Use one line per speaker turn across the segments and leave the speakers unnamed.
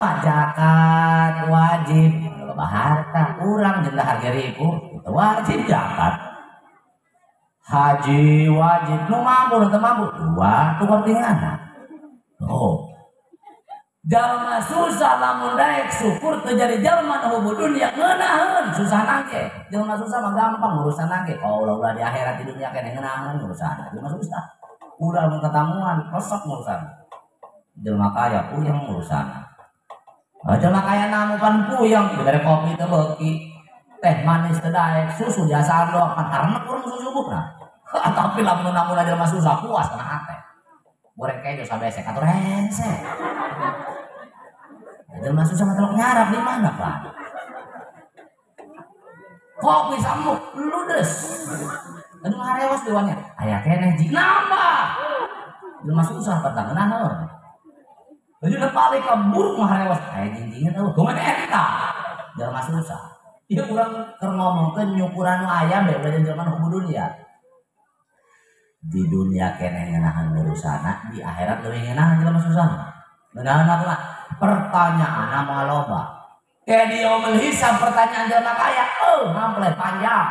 zakat wajib loba harta urang jeung harga ribu itu wajib zakat. Haji wajib nu mampu nu teu mampu dua tukar tingana. Oh. Jalma susah lamun daek syukur teu jadi jalma nu hubud dunia ngeunaheun susah nage. Jalma susah mah gampang urusan nage. Kalau ulah di akhirat di dunia keneh ngeunaheun urusan. Jalma susah. Udah mun ketamuan kosok urusan. Jalma kaya puyeng urusan. Jalma kaya namu pan puyeng dibere kopi teu beuki. Teh manis teu daek, susu biasa doang kan karena urang susu subuhna. Tapi lamun namun jalma susah puas kana hate. Goreng kejo sabese katur hese. Jalma susah mah telok nyarap di mana, Pak? Kopi samuk ludes. Anu ngarewas diwannya. Aya keneh ji nambah. Jalma susah petang naon. Jadi nepali ka buruk mah ngarewas. Aya jinjingan eueuh kumaha eta. Jalma susah. Ieu urang keur ngomongkeun nyukuran nu aya bae jeung jalma nu hubud dunia. Di dunia keneh ngeunaheun urusana, di akhirat leuwih ngeunaheun jalma susah. Ngeunaheun apa? Pertanyaan mah loba. Kayak di yaumul hisab pertanyaan jalma kaya, ngample panjang.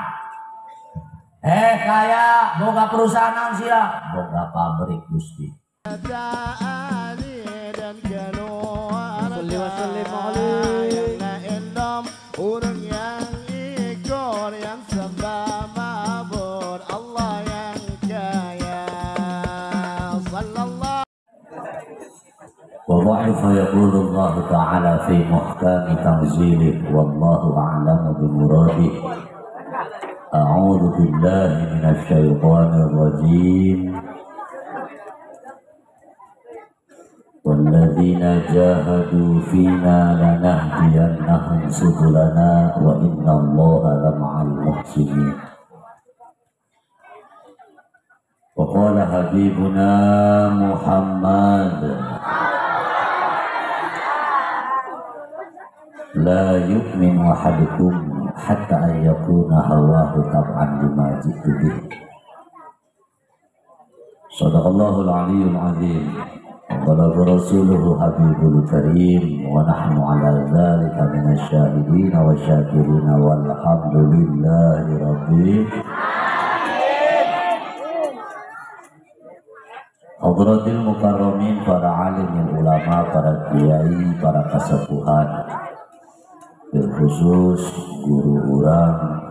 Kaya boga perusahaan naon sia? Boga pabrik Gusti. Urang yang ikor yang sembah mabur Allah yang kaya sallallahu wa ba'a yaqulu Allah ta'ala fi muhkami tanzilih wallahu a'lamu bi muradih a'udzu billahi minasy syaithanir rajim walladzina jahadu fina lanahdiyannahum subulana wa innallaha lama'al muhsinin. Wa qala habibuna Muhammad la yu'minu ahadukum hatta an yakuna hawahu tab'an lima ji'tu bih. Shadaqallahul aliyyul azim. Qala rasuluhu habibul karim wa nahnu ala dzalika minasyahidin wa syakirin walhamdulillahi rabbil hadratil mukarramin, para alim ulama, para kiai, para kasepuhan, bil khusus guru urang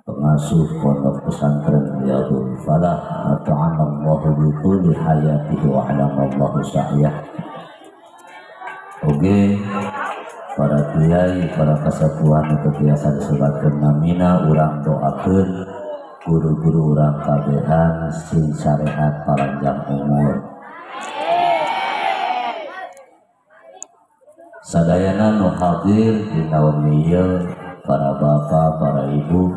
pengasuh pondok pesantren Riyadul Falah ata'anallahu bi kulli hayatihi wa alamallahu sa'yah. Oke, para kiai, para kasepuhan itu biasa disebutkan namina urang doakeun guru-guru urang kabehan sing syariat panjang umur. Sadayana nu hadir di taun ieu, para bapak, para ibu,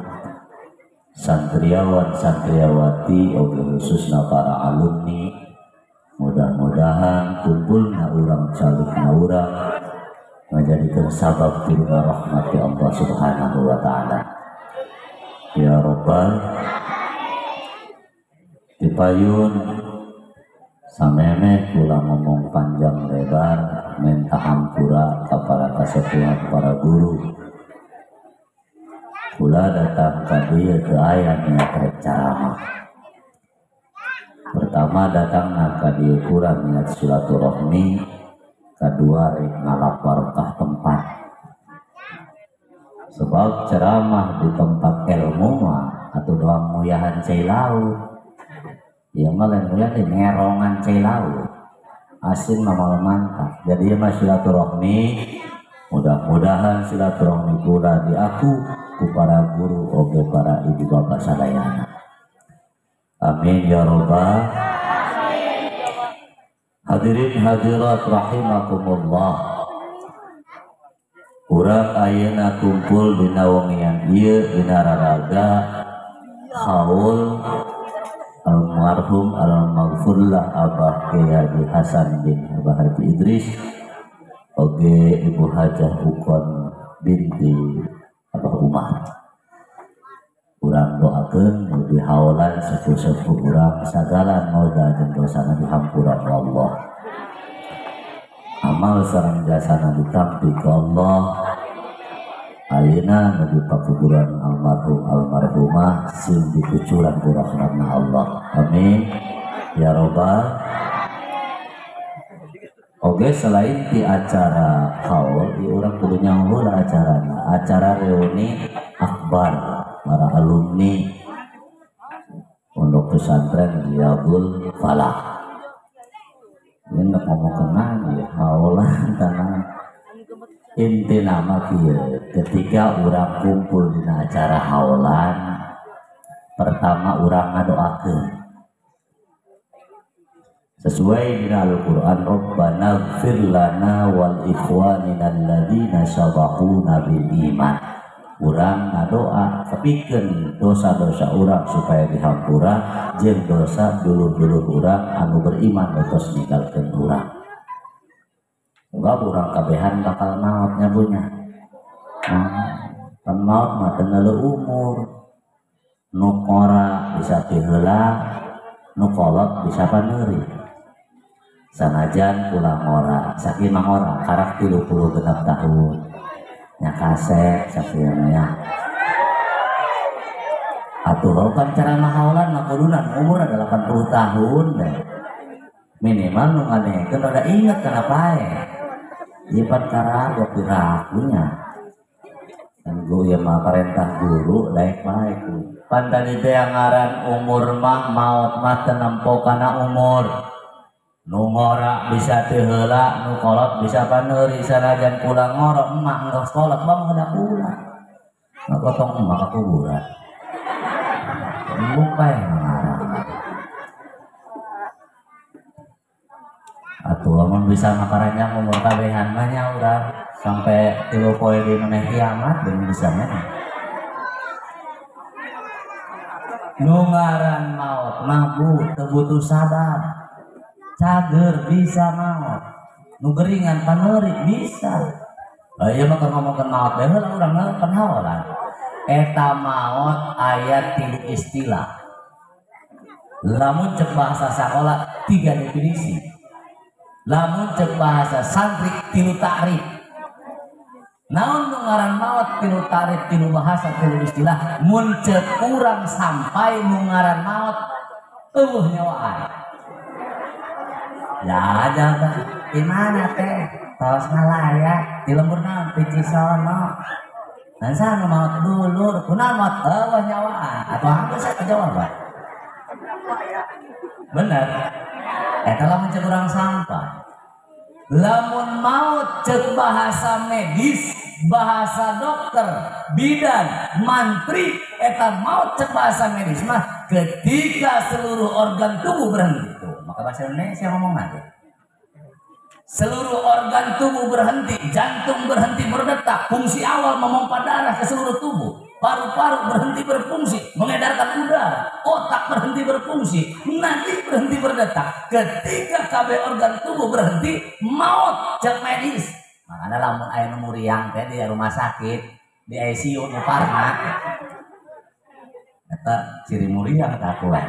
santriawan santriawati oge khususna para alumni, mudah-mudahan kumpulna urang calukna urang menjadikan sabab firman rahmati Allah Subhanahu wa taala. Ya Rabbal dipayun samemeh kula ngomong panjang lebar minta hampura kepada kasepuhan para guru. Kula datang tadi ke ayat niat ceramah. Pertama datang ke dieu kurang niat silaturahmi, kedua rek ngalaparkah tempat. Sebab ceramah di tempat ilmu mah atau doang muyahan cailau. Ya malah muyah di ngerongan cailau. Asin mah mantap. Jadi mah silaturahmi, mudah-mudahan silaturahmi kula di aku ku para guru oge para ibu bapak sadayana. Amin ya rabbal hadirin hadirat rahimakumullah. Urang ayeuna kumpul dina wengian ieu dina raraga haul almarhum al-maghfurlah Abah Kiai Hasan bin Abah Haji Idris oge Ibu Hajah Ukon binti Abah Umar. Urang doakeun mugi haolan sepuh-sepuh urang sagala moga jeung dosana dihampura Allah. amal sareng jasana ditampi ke Allah. Ayeuna nuju pakuburan almarhum almarhumah sing dikucuran ku rahmatna Allah. Amin ya robbal. Oke, selain di acara haul, di orang kudu nyanggul acara reuni akbar para alumni pondok pesantren Riyadul Falah. Ini nak ngomong kenal ya haulan karena inti nama kia ketika orang kumpul di acara haulan pertama orang ngadoakeun sesuai dengan Al-Quran, Rabbana ighfir lana wal ikhwanina alladzina sabaquna bil iman. Urang ngadoa sapikeun dosa-dosa urang supaya dihampura jeung dosa dulur-dulur urang anu beriman tos ninggalkeun urang. Muga urang kabehan bakal maot nyabunya. Pan maot mah teu neuleuh umur. Nu qora bisa ti heula, nu kolot bisa paneuri. Sanajan ulah ngora saking mangora karak 36 tahun nya kasek sakieunya atuh kan cara mahaulan mah kudunan umur ada 80 tahun deh minimal nu nganekeun rada inget kana pae nyipat karago pirakunya kan guru ya mah perintah guru daek pae ku pantani teh ngaran umur mah maot mah teu nampo kana umur. Nu ngora bisa teu heula, nu kolot bisa paneuri sanajan pulang ngora emak enggeus kolot bang kada pulang. Ngotong emak ka kuburan. Embuk pae ngarang. Atuh amun bisa makaranjang umur kabehan mah nya urang sampai 3 poe di maneh kiamat dan bisa mah. Nu ngaran maot mah teu butuh sabar. Cager bisa maot, nu geringan paneuri bisa. Ieu mah keur ngomongkeun maot bae heula urang ngeukeun haolan. Eta maot aya 3 istilah. Lamun ceuk bahasa sakola 3 definisi. Lamun ceuk bahasa santri 3 takrif. Naon nu ngaran maot 3 takrif 3 bahasa 3 istilah. Mun ceuk urang sampai nu ngaran maot eueuh nyawaan. Ya jaga di mana teh tos ngalaya di lembur naon pici sono dan sana maot dulur kunaon maot eueuh nyawaan atau hanggeus saya jawab bener eta lamun ceuk urang sampai lamun maot ceuk bahasa medis bahasa dokter bidan mantri eta maot ceuk bahasa medis mah ketika seluruh organ tubuh berhenti. Maka bahasa Indonesia ngomong aja. Seluruh organ tubuh berhenti, jantung berhenti berdetak, fungsi awal memompa darah ke seluruh tubuh, paru-paru berhenti berfungsi, mengedarkan udara, otak berhenti berfungsi, nadi berhenti berdetak. Ketika KB organ tubuh berhenti, maut cek medis. Makanya lamun aya nu muriang teh di rumah sakit, di ICU nu parna. Eta ciri muriang tak kuat.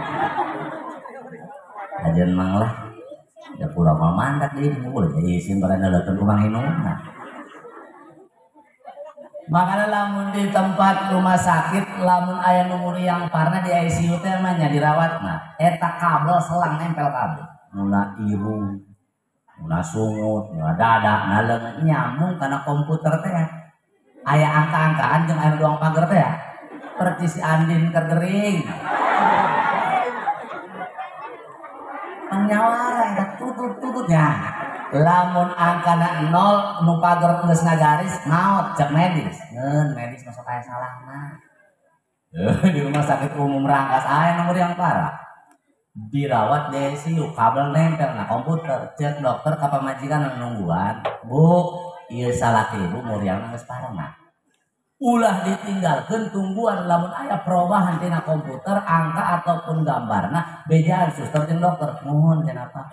Ajan manglah ya pulang mau mandak di mulai jadi isin pada nelekan rumah inungna. Makanya lamun di tempat rumah sakit lamun aya nu muriang parna di ICU teh mah nya dirawatna eta kabel selang nempel kabel nuna irung nuna sungut nuna dadak naleung nyambung kana komputer teh aya angka-angkaan jeung aya doang pager teh percis si Andin kergering penyawara ada tutut-tututnya lamun angkana 0 nu pager geus ngagaris maot cek medis ngeun medis masuk aya salahna di rumah sakit umum Rangkas aya nomor yang parah dirawat di ICU kabel nempel na komputer cek dokter ka pamajikan nungguan bu ieu salaki ibu muriang geus parah mah ulah ditinggalkeun tungguan lamun aya perubahan tina komputer angka ataupun gambarna bejaan suster jeung dokter nuhun kenapa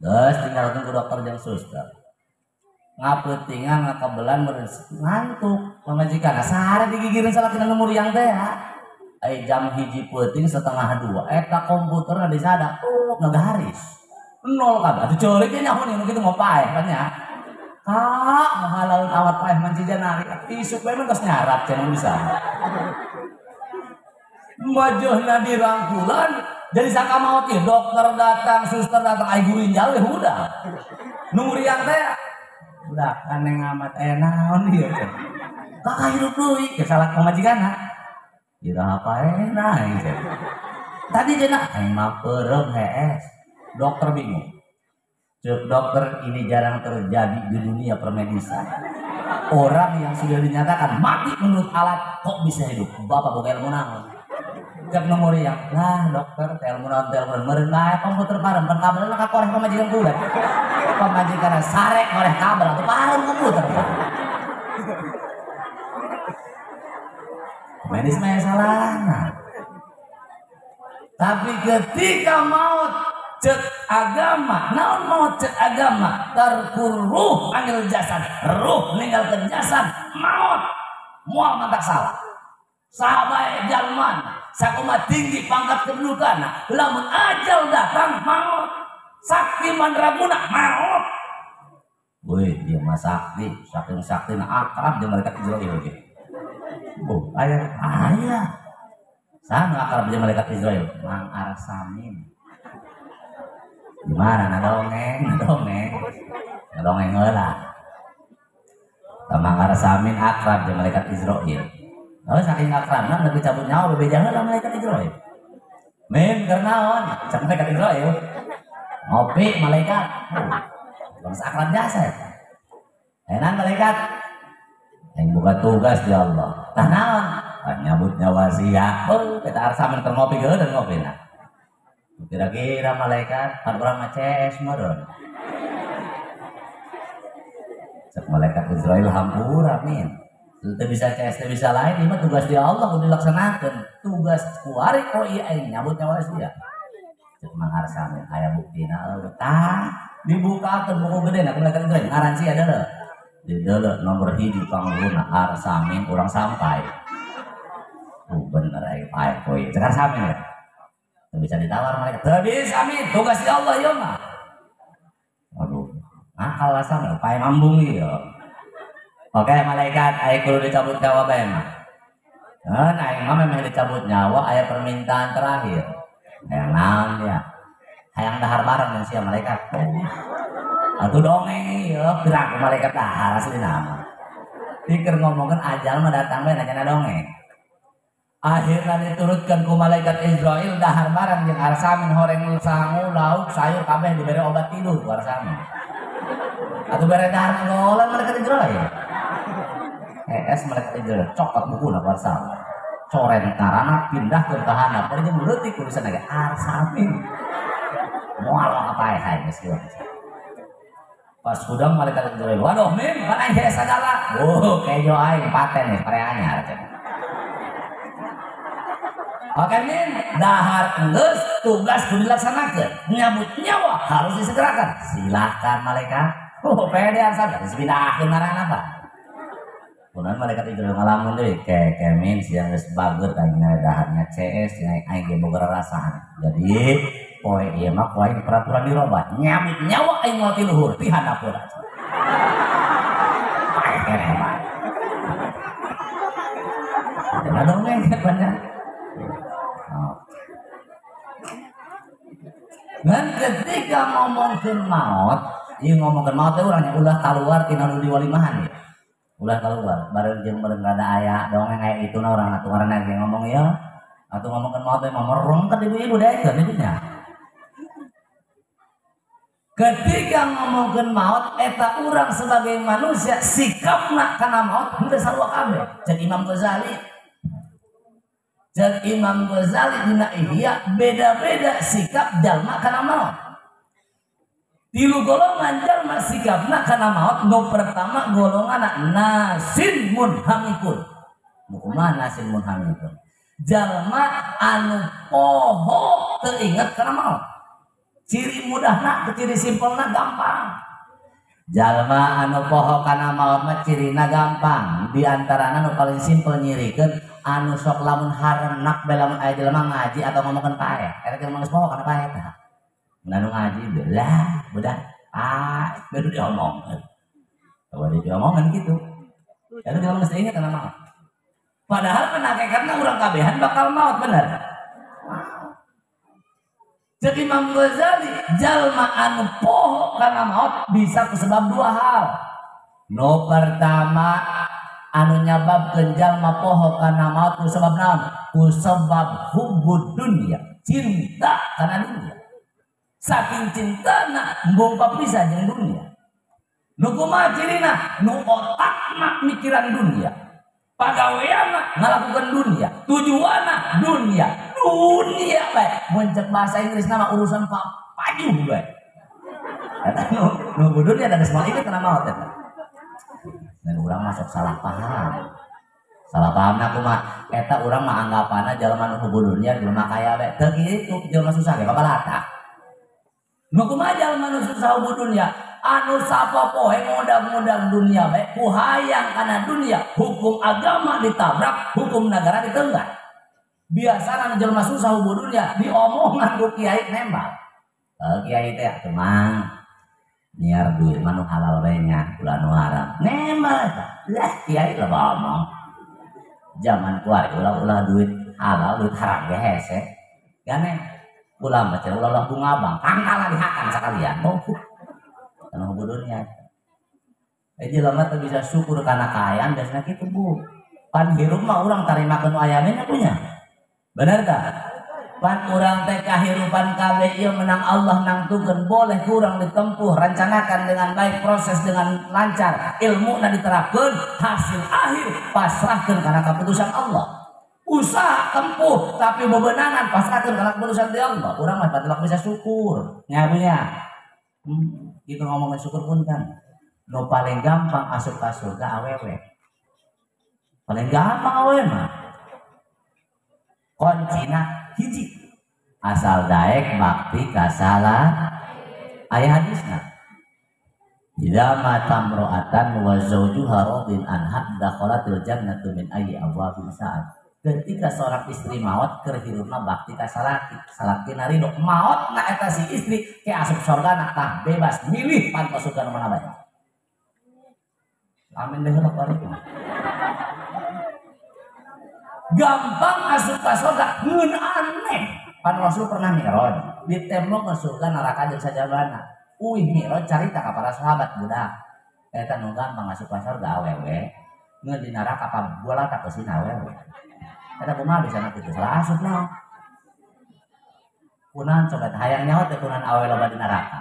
geus tinggalkeun ku dokter jeung suster ngapeutingan ngakabelan meureun ngantuk pamajikan sahara digigireun salakina nu muriang teh jam 1 peuting setengah 2 eta komputerna disada ngagaris nol kabeh atuh ceurik nya nyaho nih kitu mau paeh kan nya kak mahalaun awat paeh manci janari isuk bae mah geus nyarat cenah bisa majuhna dirangkulan jadi saka maot ieu dokter datang suster datang ai gurinjal we udah nunguriang teh udah aneh amat naon ieu teh kakak hidup deui ke salah pamajikanna ira apa enak ieu tadi cenah aing mah peureum hees dokter bingung. Cuk dokter ini jarang terjadi di dunia permedisan. Orang yang sudah dinyatakan mati menurut alat kok bisa hidup? Bapak boga ilmu naon? Cek nomor yang lah dokter ilmu naon meureun bae komputer parem pan kabel ka koreh pamajikan kula. Pamajikan sare koreh kabel atuh parem komputer. Medis mah salahna. Tapi ketika maut cek agama, naon mau cek agama, tarkur ruh anil jasad, ruh ninggalkeun jasad, maut, moal mantak salah. Sahabat jalman, sakumaha tinggi pangkat kedudukana, lamun ajal datang maut, sakti mandraguna maut. Wih, dia mah sakti, saking saktina akrab jeung malaikat Israil ge. Oh, aya. Sana akrab jeung malaikat Israil, Mang Arsamin. Gimana dongeng lah sama ngarasamin akrab dengan malaikat Israil. Oh saking akrabna lebih cabut nyawa bebejangan lah malaikat Israil. Men kernaon cak malaikat Israil ngopi malaikat bangsa akrab jasa enak malaikat yang buka tugas di Allah tanaon nyabut nyawa sia kita arsamin keur ngopi geudeun ngopina. Kira-kira malaikat kan orang CS meureun. Cek malaikat Israil hampura min. Teu bisa CS teu bisa lain ieu mah tugas di Allah kudu dilaksanakeun. Tugas kuari ko ieu aing nyabut nyawa sia. Cek mangarsamin aya buktina tah dibukakeun buku gedena ku malaikat Israil ngaran sia deuleu. Di deuleu nomor 1 panggulna Arsamin urang sampai. Bener aing pae ko ieu. Cek Arsamin ya. Bisa ditawar mereka, terus amin tugas di Allah ya mah. Waduh, alasan apa yang mambung ya. Oke malaikat, ayo kudu dicabut nyawa bae mah. Aing mah memang dicabut nyawa, aya permintaan terakhir. Yang naon ya, hayang dahar bareng jeung sia malaikat. Atuh dongeng ieu, pirang malaikat dahar asli nama. Pikir ngomongkeun ajal mah datang bae nanya dongeng. Akhirnya diturutkan ku malaikat Israil dahar barang jeung Arsamin horeng sangu lauk sayur kabeh diberi obat tidur ku Arsamin. Atuh bere dahar ngolan malaikat Israil. Malaikat Israil cokot bukuna ku Arsamin. Coren tarana pindah ke tahanap bari jeung leutik tulisan ge Arsamin. Moal kapaehan geus kieu. Pas kudang malaikat Israil, waduh mim kan aing sadala. Oh, kejo aing paten nih pare anyar cenah. Oke min, dahar enggeus tugas kudu dilaksanakeun. Nyabut nyawa harus disegerakan. Silakan malaikat. Oh, pedean saja dipindahkeun ngaranna apa? Kunaon malaikat itu ngalamun deui kemin siang geus bageut ayeuna daharnya CS aing ge boga rarasan. Jadi poe ieu mah ku aing peraturan dirobah. Nyabut nyawa aing mau ti luhur ti handapeun. Pae keneh mah. Ada dongeng banyak. Dan ketika ngomongkeun maut, ieu ngomongkeun maut teh urang ulah kaluar tina nu diwalimahan ya. Ulah kaluar, bareng jeung meureun rada aya dongeng aya ituna urang atuh ngaranna ge ngomong ieu. Atuh ngomongkeun maut teh mah merong ka ibu-ibu daekeun didinya. Ketika ngomongkeun maut eta urang sebagai manusia sikapna kana maut henteu sarua kabeh. Cek Imam Ghazali dina Ihya beda-beda sikap jalma kana maut. Tilu golongan jalma sikapna kana maut. Nu pertama golonganna nasin munhamikun. Kumaha nasin munhamikun? Jalma anu poho teu inget kana maut. Ciri mudahna, ciri simpelna gampang. Jalma anu poho kana maut mah cirina gampang. Di antarana nu paling simpel nyirikeun anu sok lamun harenak bae lamun aya jelema ngaji atau ngomongkeun paeh. Eta jelema geus poho kana paeh tah. nanu ngaji belah udah baru diomongin kalau diomongin gitu jadi kalau mesti ingat karena maut padahal penakaikannya orang kabehan bakal maut bener jadi Imam Ghazali jalma anu poho karena maut bisa kesebab dua hal no pertama anu nyababkeun jalma poho karena maut ku sebab naon ku sebab hubbud dunya cinta karena dunia saking cintana embung papisah jeung dunia nu kumaha cirina nu otakna mikiran dunia pagaweana ngalakukeun dunia tujuanna dunia bae mun cek bahasa Inggris nama urusan pajuh bae eta nu dunia ada semua ini kena maut eta dan urang masuk salah pahamna kumaha eta urang mah anggapanna jalma nu dunia jelema kaya bae teu kitu jelema susah ge babalata nu kumaha jalma nu susah dunia anu sapopoe modal-modal dunia bae ku hayang kana dunia hukum agama ditabrak hukum negara ditenggak biasana jelema susah dunia diomongan ku kiai nembak kiai teh temang nyiar duit manu halal bae nya ulah nu haram nembak lah kiai lah ngomong zaman kuari ulah duit halal duit haram ge hese gane ulah baca ulah bunga bang pangkala dihakan sekalian karena bodohnya jelema teh bisa syukur karena kayaan biasanya gitu bu pan hirup mah urang tarimakeun ayamena punya bener tah pan urang teh kahirupan kabeh ieu menang Allah nangtukeun boleh kurang ditempuh rencanakan dengan baik proses dengan lancar ilmu na diterapkeun hasil akhir pasrahkeun kana keputusan Allah usaha tempuh tapi bebenangan pasrahkeun kana keputusan ti Allah urang mah batilak bisa syukur nya punya gitu ngomongin syukur punten nu paling gampang asup ka surga awewe paling gampang awewe mah kuncina hiji asal daek bakti kasala aya hadisna idza mata imra'atan wa zawjuha radin anha dakhalatil jannatu min ayyi abwabin sa'at ketika seorang istri maut keur hirupna bakti ka salaki narido maut na eta si istri ke asup surga na tah bebas milih pan ka surga nu mana bae amin deh lah balik gampang asup ka surga ngeun aneh pan Rasul pernah mi'raj ditembok ka surga neraka jeung sajabana mi'raj carita ka para sahabat budak eta nu gampang asup ka surga awewe ngeun di neraka ka bola tak kesina awewe ada kumaha bisa nanti itu salah asup no kunan coba hayang nyawa teh kunan awe loba di neraka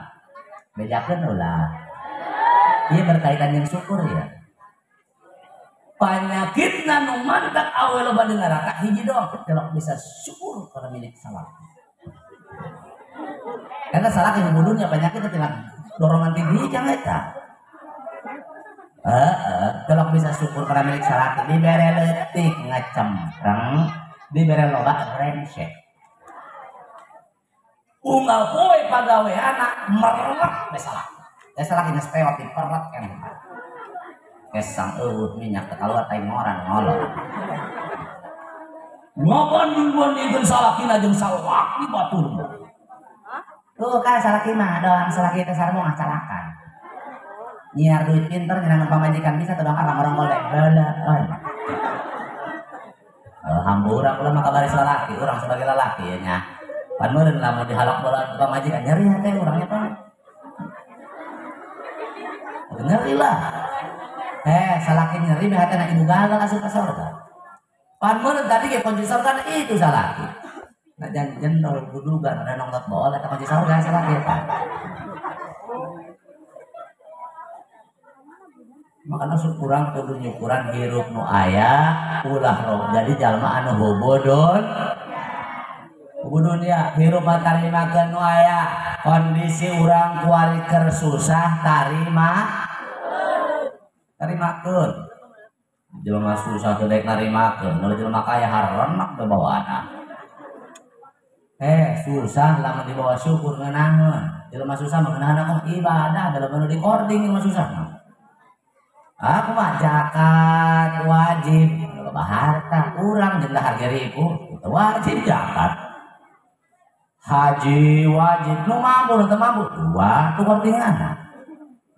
bejakeun ulah ieu berkaitan jeung syukur ya panyakitna nu mantak awe loba di neraka hiji doang kalau bisa syukur karena milik salah karena salah yang budunya penyakit itu dengan dorongan tinggi jangan eta kalau bisa syukur karena milik salah dibere leutik ngacempreng dibere loba rengsek unggal poe pagaweana merek besalah besalah geus peot diperet kan kesang minyak keluar tai ngoran ngolong ngopan mingguan dikeun salakina jeung salaki batur tuh kan salaki mah doang salaki teh sareng ngacalakan nyiar duit pinter nyenang pamajikan bisa tebang orang boleh balapan alhamdulillah ulah maka baris lalaki orang sebagai lalaki ya nya pan meureun lamun dihalak bola pamajikan nyeri hate urangnya pan nyeri lah salaki nyeri mah hatena ibu gagal asup ka surga pan meureun tadi ge kunci surga itu salaki nah jangan jendol budugan ada nongtot bola eta kunci surga salaki eta makanya syukuran kudu nyukuran hirup nu aya ulah roh jadi jalma anu hubudun ya hirup tarimakeun nu aya kondisi urang kuari keur susah tarimakeun jelema susah teu daek narimakeun nu jelema kaya harenak bawaana susah lamun dibawa syukur ngeunangeun jelema susah mah ngeunangeun ibadah dalam anu recording mah susah aku mah zakat wajib loba harta urang jeung harga ribu wajib zakat haji wajib nu mampu teu mampu dua tukar tingana.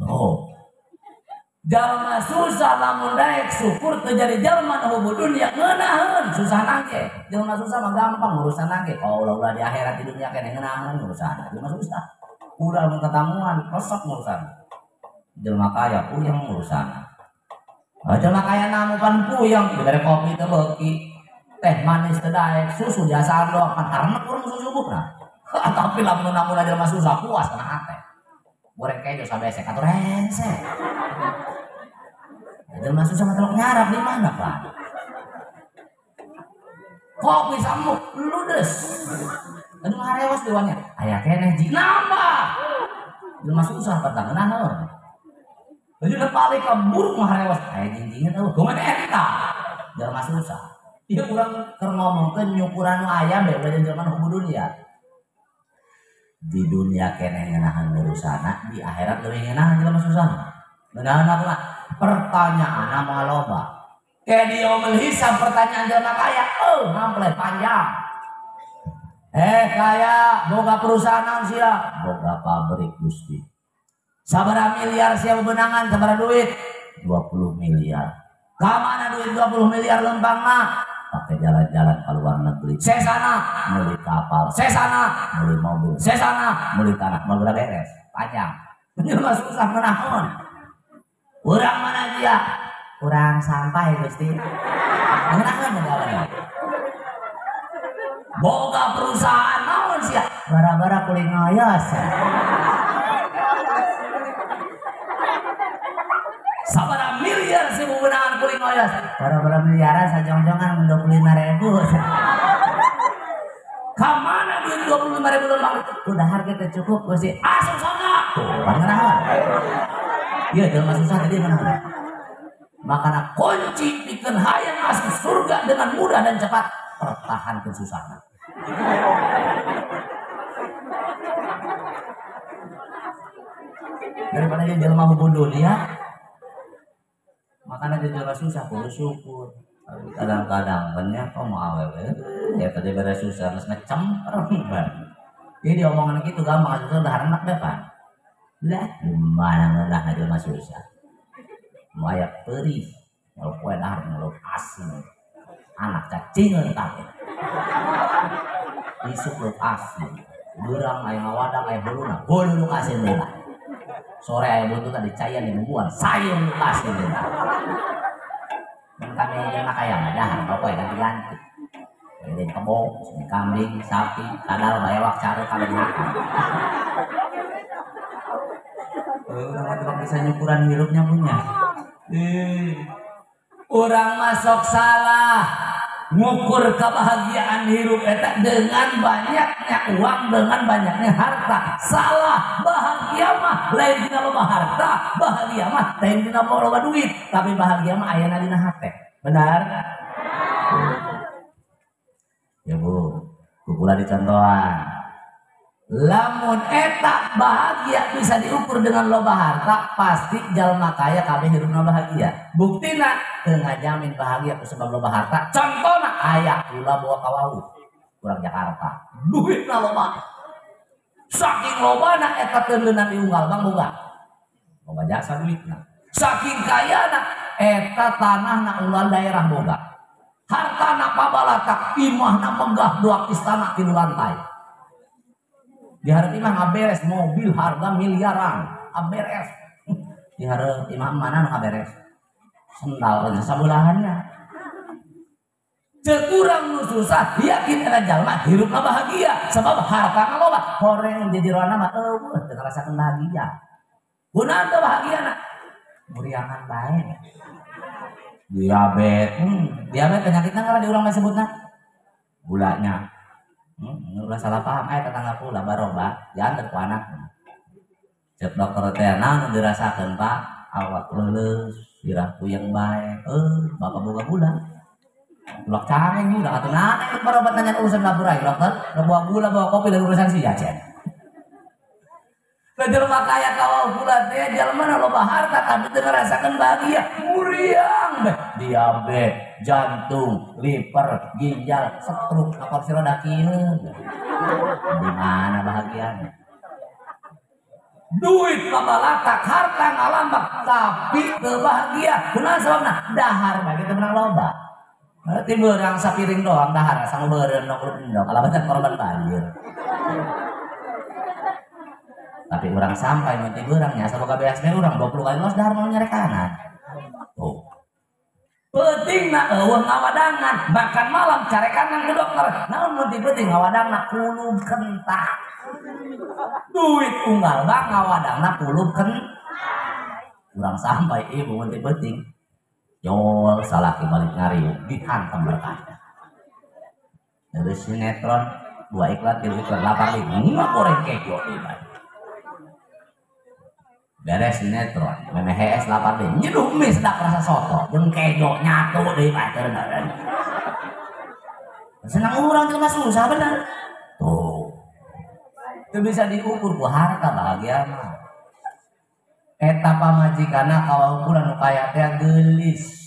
Oh. Jalma susah lamun daek syukur teu jadi jalma nu hubud dunia ngeunaheun susah nage. Jalma susah mah gampang urusan nage. Kalau ulah di akhirat di dunia keneh ngeunaheun urusan. Jalma susah. Udah mun ketamuan resep urusan. Jalma kaya puyeng urusan. Jalma kaya namu pan puyeng dibere kopi teu beuki. Teh manis teu daek, susu biasa doang kan karena kurang susu bukan. Tapi lamun namun jalma susah puas kana hate. Goreng kejo sabese katur hese. Jalma susah mah telok nyarap di mana, Pak? Kopi samuk ludes. Anu harewas dewannya. Aya keneh ji nambah. Jalma susah petang naon. Jadi nepali ka buruk mah harewas. Aya jinjingna teh kumaha eta. Jalma susah. Ieu urang keur ngomongkeun nyukuran nu aya bae bade jalma nu hubud dunia. Di dunia keneh ngeunaheun urusana, di akhirat leuwih ngeunaheun jalma susah. Ngeunaheun apa? Pertanyaan nama loba. Kayak di yaumul hisab pertanyaan jalma kaya, ngample panjang. Kaya boga perusahaan naon sia? Boga pabrik Gusti. Sabaraha miliar sia bebenangan, sabaraha duit? 20 miliar. Ka mana duit 20 miliar lempangna? Pakai jalan-jalan ke luar negeri. Sesana beli kapal, sesana beli mobil, sesana beli tanah, mau udah beres. Panjang. Jalma susah menahan. Urang mana dia? Urang sampai Gusti. Ngeunaheun negara. Boga perusahaan naon sia? Bara-bara kuring ngayas. Sabaraha miliar sih beunangan kuring ngayas? Bara-bara miliaran sajong-jongan 25.000. Kamana duit 25.000 lemang? Udah harga teh cukup Gusti. Asup sana. Tuh, ngeunaheun. Iya jalma susah tadi mana? Makanya kunci pikeun hayang masuk surga dengan mudah dan cepat pertahankan susahna. Daripada dia jalma hubud dunia, makanya dia jalma susah kudu syukur. Kadang-kadang banyak kok mau awewe ya tadi beres susah geus ngecem orang. Jadi omongan gitu gampang aja udah anak depan. Lah gimana ngelah aja mah susah. Maya perih, kalau kue dahar ngeluh asin, anak cacingan tapi. Isuk lu asin, gerang ayam ngawadang ayam beluna, bolu lu asin deh. Sore ayam beluna tadi cayan di bumbuan, sayur lu asin deh. Dan kami yang ayam dahar, kalau kue ganti-ganti. Ini kebong, kambing, sapi, kadal, bayawak, cari kalian makan. Orang bisa nyukuran hirupnya punya. Orang masuk salah ngukur kebahagiaan hirup eta dengan banyaknya uang, dengan banyaknya harta. Salah. Bahagia mah lain dina loba harta, bahagia mah lain dina loba duit, tapi bahagia mah aya dina hate. Benar? Ya Bu, kukula dicontohan. Lamun eta bahagia bisa diukur dengan loba harta, pasti jalma kaya kabeh hirupna bahagia. Buktina teu ngajamin bahagia ku sebab loba harta. Contona aya ulah bawa ka wau urang Jakarta. Duitna loba. Saking lobana eta teu leunang diunggal bang boga. Boga jasa duitna. Saking kayana eta tanahna unggal daerah boga. Hartana pabalatak, imahna megah 2 istana 3 lantai. Di hareup imah ngaberes mobil harga miliaran, ngaberes. Di hareup imah mana nu ngaberes? Sendal aja sabulahannya. Teu urang nu susah, yakin eta jalma hirupna bahagia sebab hartana loba. Horeng di jeroana mah eueuh teu ngarasakeun bahagia. Kunaon teu bahagiana? Muriangan bae. Diabetes penyakitna ngaran di urang mah sebutna gulanya. Ulah salah paham tetangga pula baroba diantar ku anak. Cek dokter teh naon dirasakeun Pak? Awak leuleus, birah puyeng bae. Bapak boga gula. Ulak cangeng udah atuh naon barobat nanya urusan dapur aing dokter. Bawa gula, bawa kopi dan urusan sia cen. Jelema kaya kawa gula teh jelema loba harta tapi teu ngarasakeun bahagia. Muriang diabetes, jantung, liver, ginjal, stroke, kursi roda kieu. Di mana bahagianya? Duit babalatak, harta ngalambak, tapi teu bahagia. Kunaon sababna? Dahar bagi teu menang lomba. Berarti beurang sapiring doang dahar, sang beureun nok endog kalabatan korban banjir. Tapi orang sampai nanti beurangnya sabab BSB urang 20 kali los dahar mau nyerek kanan. Tuh. Pentingna eueuh ngawadangan, makan malam cari kanan ke dokter. Naon mun penting ngawadangna kulub kentak. Duit unggal bang ngawadangna kulub kentak. Urang sampai ibu mun penting. Nyol salaki balik ngariung dihantam berkah. Dari sinetron 2 iklan 3 iklan 8 5 goreng kejo ibarat. Beres sinetron memehes 8 deui nyeduh mie sedap rasa soto jeung kejo nyatu deui pater dan senang urang jelema susah bener tuh itu bisa diukur ku harta bahagia mah eta pamajikanna kawaukuran nu kaya teh geulis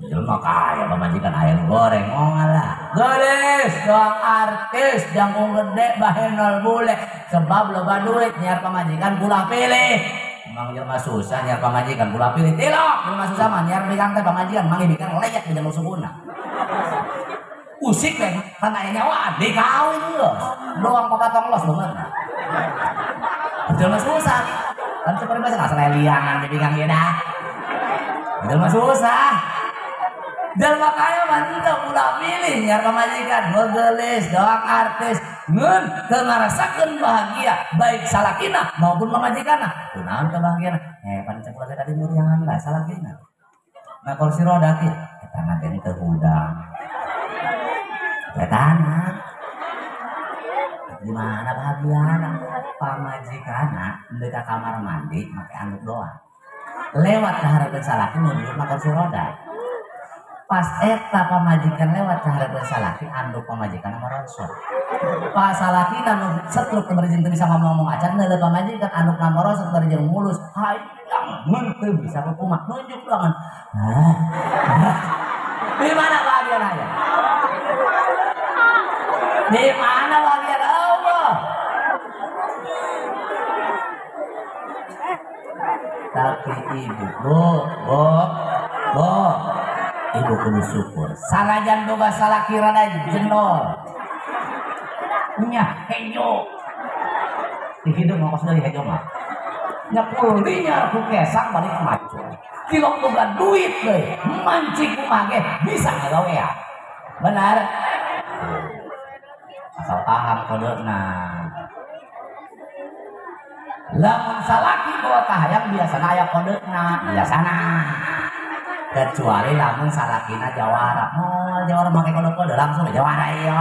jelema kaya pamajikan aya goreng ngalah geulis doang artis jangkung gede bahenol bule sebab loba duit nyiar pamajikan pula pilih emang jelema susah nyiar pamajikan pula pilih tilok jelema susah mah nyiar bikang teh pamajikan mangi bikang lecet di jalur sukuna usik teh tanah nyawa dikawin geus doang papatong los bener jelema susah kan seperti bahasa asal liangan di bikang ieu dah jelema susah jalma kaya mah teu pula milih nyiar pamajikan geulis doang artis ngeun teu ngarasakeun bahagia baik salakina maupun pamajikanna kunaon teu bahagiana pan cek lagi tadi muriangan lah salakina na kursi roda teh eta na teh teu hudang eta na di mana bahagiana pamajikanna deui ka kamar mandi make anduk doang lewat ka hareupeun salaki nuju na kursi roda pas eta pamajikan lewat ke hareupeun salaki anduk pamajikan merosot pas salaki nu setruk keberjing teu bisa ngomong acan neuleuk pamajikan anduk na merosot berjing mulus hayang mun teu bisa kumaha nunjuk tangan di mana bagian aya di mana bagian Allah tapi ibu bo ibu kudu syukur salajan boga salaki rada jendol nya hejo di hidup ngokos dari hejo mah nya kulinya aku kesang balik macu tilok boga duit deui mancing kumaha ge bisa ngagawean benar asal paham kodena lamun salaki boga kahayang biasana aya kodena biasana kecuali lamun salakina jawara jawara make kode langsung jawara iya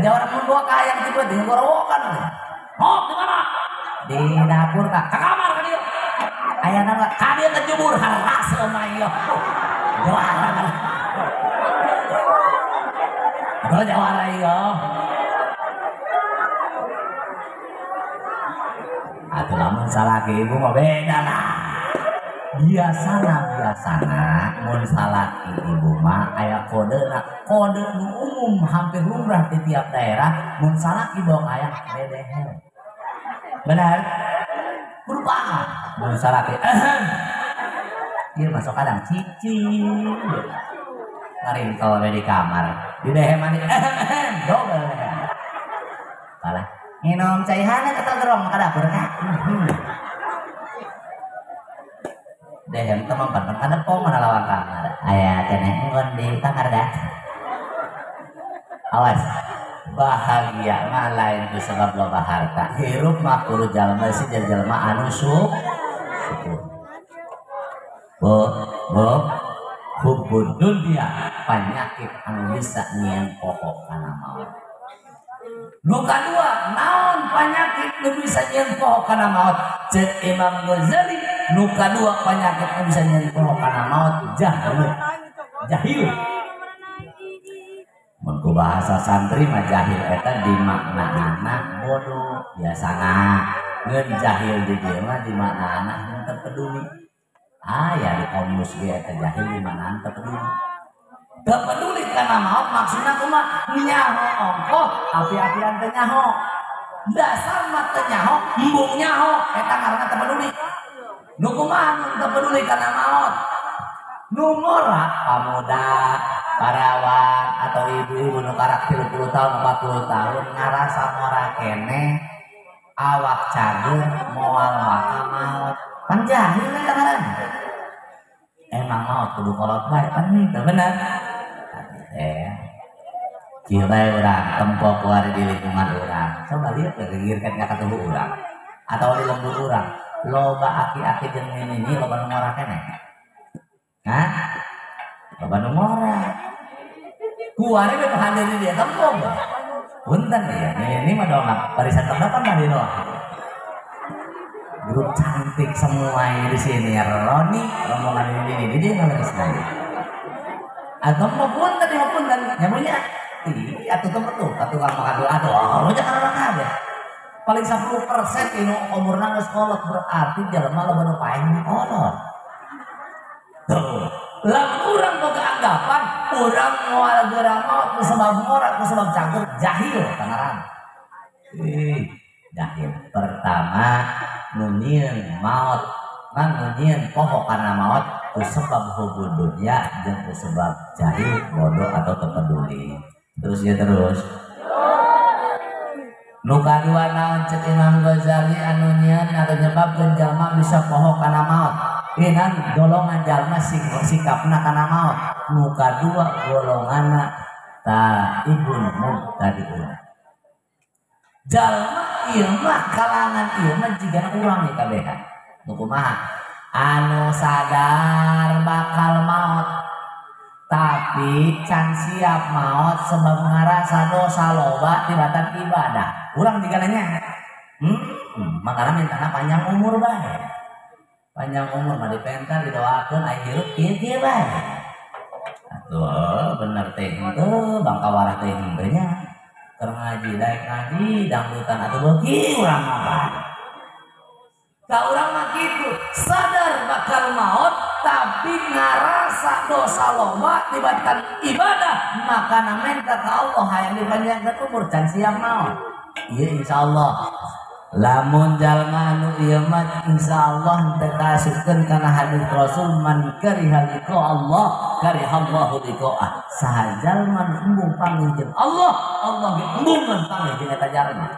jawara mun gua kayang tipe di gorowokan di mana di dapur ka kamar ka dieu aya nama ka dieu kejubur haras mah ieu jawara kalau jawara iya atuh lamun salaki ibu mah beda lah biasana mun salaki ibu mah aya kode nu umum hampir lumrah di tiap daerah mun salaki bawa aya dedeher benar berubah mun salaki ieu masuk kadang cici ngaringtol di kamar di dehe mandi dobel kalah minum caihana ketel gerong ka dapur ka dehem teman ada pom mana lawan kamar aya keneh ngon di kamar dah awas bahagia mah lain ku sebab loba harta hirup mah kudu jalma si jalma anu syukur hubud dunia penyakit anu bisa nyieun pokok kana maut nu kadua naon penyakit nu bisa nyieun pokok kana maut ceuk Imam Ghazali nu kadua penyakit nu bisa nyieun pokok kana maut jahil mun ku bahasa santri mah jahil eta di maknana bodoh biasana ngeun jahil di dieu mah di maknana henteu peduli ya di kaum muslim eta jahil di mana teu peduli kana maot maksudna kumaha nyaho ongkoh api-apian teh nyaho dasar mah teu nyaho embung nyaho eta ngaranna teu peduli nu kumaha nu teu peduli kana maot nu ngora pamuda parawan atau ibu-ibu nu karak 30 tahun 40 tahun ngarasa ngora kene awak cager moal maka maot kan jahil eta ngaranna emang maot kudu kolot bae pan teu bener kira orang tempok keluar di lingkungan orang coba lihat kegirkan ka katuhu orang atau di lembur orang loba aki-aki jeung ini loba nu ngora keneh hah loba nu ngora kuare we hadir di dia tempok punten ya ini mah dongak barisan terdepan tadi doang grup cantik semua di sini Roni rombongan ini dia nggak saya atau maupun tadi maupun dan nyamunya atau tempat tuh tukang makan doa aduh jangan kabeh paling 10% ini umurna geus kolot berarti jelema loba nu paeng kolot tuh lamun urang boga anggapan urang moal geurang maot ku sebab ngora ku sebab cager jahil tangaran jahil pertama nunieun maot kan nunieun poho kana maot ku sebab hubud dunya jeung ku sebab jahil bodoh atau teu peduli terus ya terus nu kadua naon cek Imam Ghazali anu nyieun atau nyebabkeun jalma bisa poho kana maot inan golongan jalma sikapna kana maot nu kadua golonganna taibun mubtadiun jalma ieu mah kalangan ieu mah jiga urang ieu kabehan nu kumaha anu sadar bakal maot tapi can siap maot sebab ngarasa dosa loba tibatan ibadah urang digananya makanya mintana panjang umur bae panjang umur mah dipenta didoakeun aya hirup kieu bae atuh bener teh henteu bangka warah teh henteu nya keur ngaji daek ngaji dangdutan atuh beuki urang mah ka urang mah kitu sadar bakal maot tapi ngarasa dosa loba tibatan ibadah maka minta ka Allah hayang dipanjangkeun umur can siap maot ieu insyaallah lamun jalma anu ieu mah insyaallah teu kasupkeun kana hadis Rasul man kariha liqa Allah karihallahu liqa'ah saha jalma nu embung panggih jeung Allah Allah ge embung panggih jeung eta jalma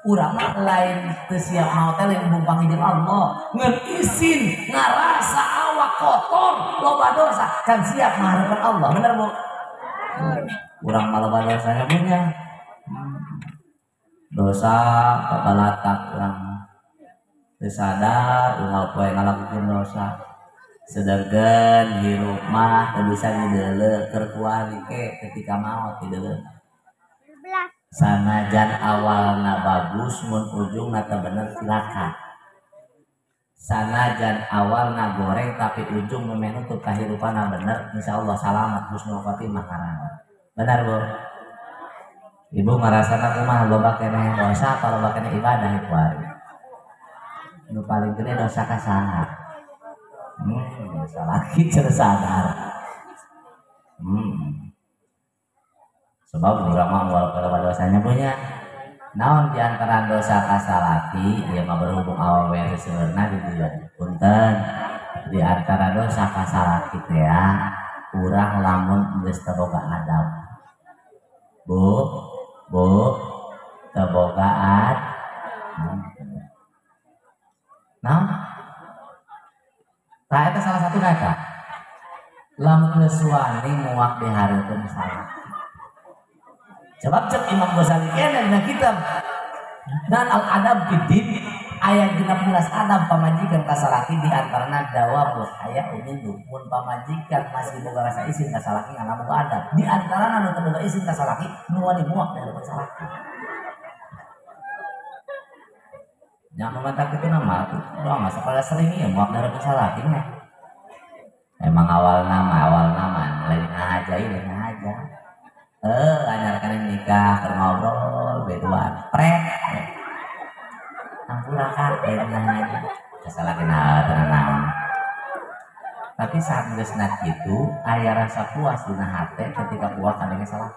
urang mah lain teu siap maot teh lain embung panggih jeung Allah ngeun isin ngarasa awak kotor loba dosa can siap mengharapkan Allah bener Bu urang mah loba dosanya punya dosa babalatak urang teu sadar unggal poe ngalakukeun dosa sedengkeun hirup mah teu bisa dideuleuh keur kuari ke ketika maot dideuleuh sanajan awalna bagus mun ujungna teu bener cilaka sanajan awalna goreng tapi ujung menutup kahirupanna bener insyaallah salamat husnul khotimah karana benar Bu ibu ngarasana kumaha loba keneh dosa apa loba keneh ibadah ieu nu paling gede dosa ka saha salah kieu sadar sebab urang mah moal kalau dosanya punya naon diantara dosa kasalaki ieu mah berhubung awewe seueurna di dieu punten diantara dosa kasalaki teh ya urang lamun geus teu boga adab Bu teu boga naon tah eta salah satu eta lamun geus wani muak dihareukeun salah sebab cek Imam Ghazali kene dina kitab dan al-adab fiddin ayat 16 adab pamajikan kasalaki di antarana dawabul haya umin mun pamajikan masih boga rasa isin kasalaki ngana boga adab di antarana nu teu boga isin kasalaki nu wani muak dari kasalaki nya mantap kitu nama doang masa pada sering ya muak dari kasalaki nya emang awal nama lain aja anyar kan nikah keur ngobrol beduan pret ampura kan aja salah kenal tenang Tapi saat geus nat itu aya rasa puas dina hate ketika puas kadenge salah.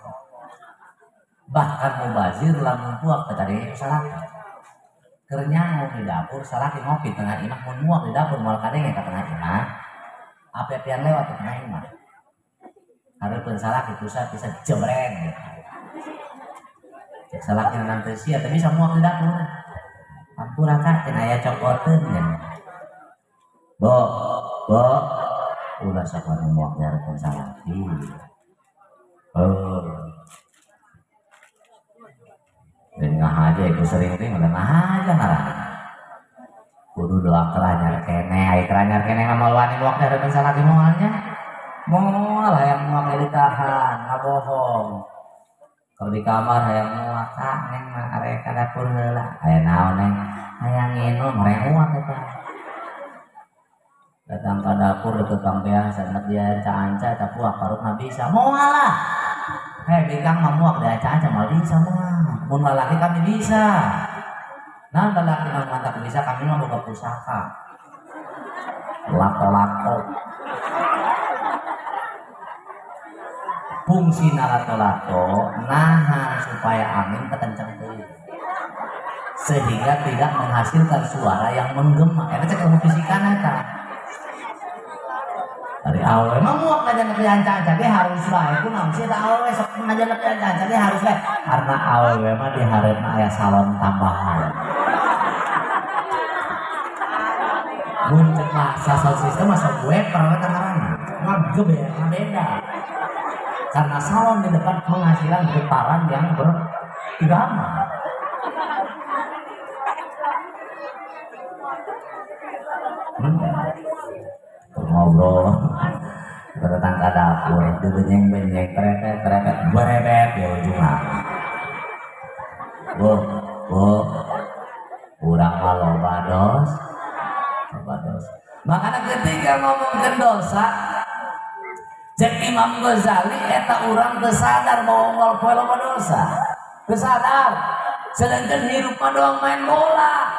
Bahkan mubazir lamun puas kadenge salah. Keur nyango di dapur salaki ngopi tengah imah mun muak di dapur moal kadenge ka tengah imah. Ape-apean lewat ke tengah imah. Hareupeun salaki pusat bisa jebreng. Cek salaki nanti sia teh bisa muak di dapur. Ampura kak cenah aya cokoteun nya. Bo, ulah sakuat muak dari salaki. Dan ngahaja itu sering-sering udah ngahaja ngarang. Kudu doa keranyar kene, ai keranyar kene mah wani muak dari salaki moalnya. Moal hayang muak ditahan, ngabohong. Kalau di kamar hayang muak, neng mah arek ka dapur heula. Aya naon neng? Hayang nginum, hayang muak eta. Datang ke dapur tukang biasa nak dia anca-anca tapi parutna bisa moal lah. Bikang mah muak dia anca-anca mal bisa mah. Mun lalaki kami bisa. Nah lalaki mah mantap bisa kami mah boga pusaka. Lato-lato. Fungsi lato-lato nahan supaya angin kekencang deui. Sehingga tidak menghasilkan suara yang menggema. Eta cek ilmu fisika eta. Dari awal emang muak aja nepi anca-anca dia harus bae kunaon sih da awal sok aja nepi anca-anca dia harus bae karena awal mah di hareupeuna aya salon tambahan. Mun cek bahasa sosis teh masuk gue pernah tangaranna ngageber beda. Karena salon di depan menghasilkan getaran yang berirama. Ngobrol datang ke dapur dibenyeng-benyeng trepet berebet ya ujungnya kurang loba dos makanya ketika ngomongin dosa cek Imam Ghazali eta urang teu sadar bahwa unggal poe loba dosa teu sadar sedangkan hirup mah doang main bola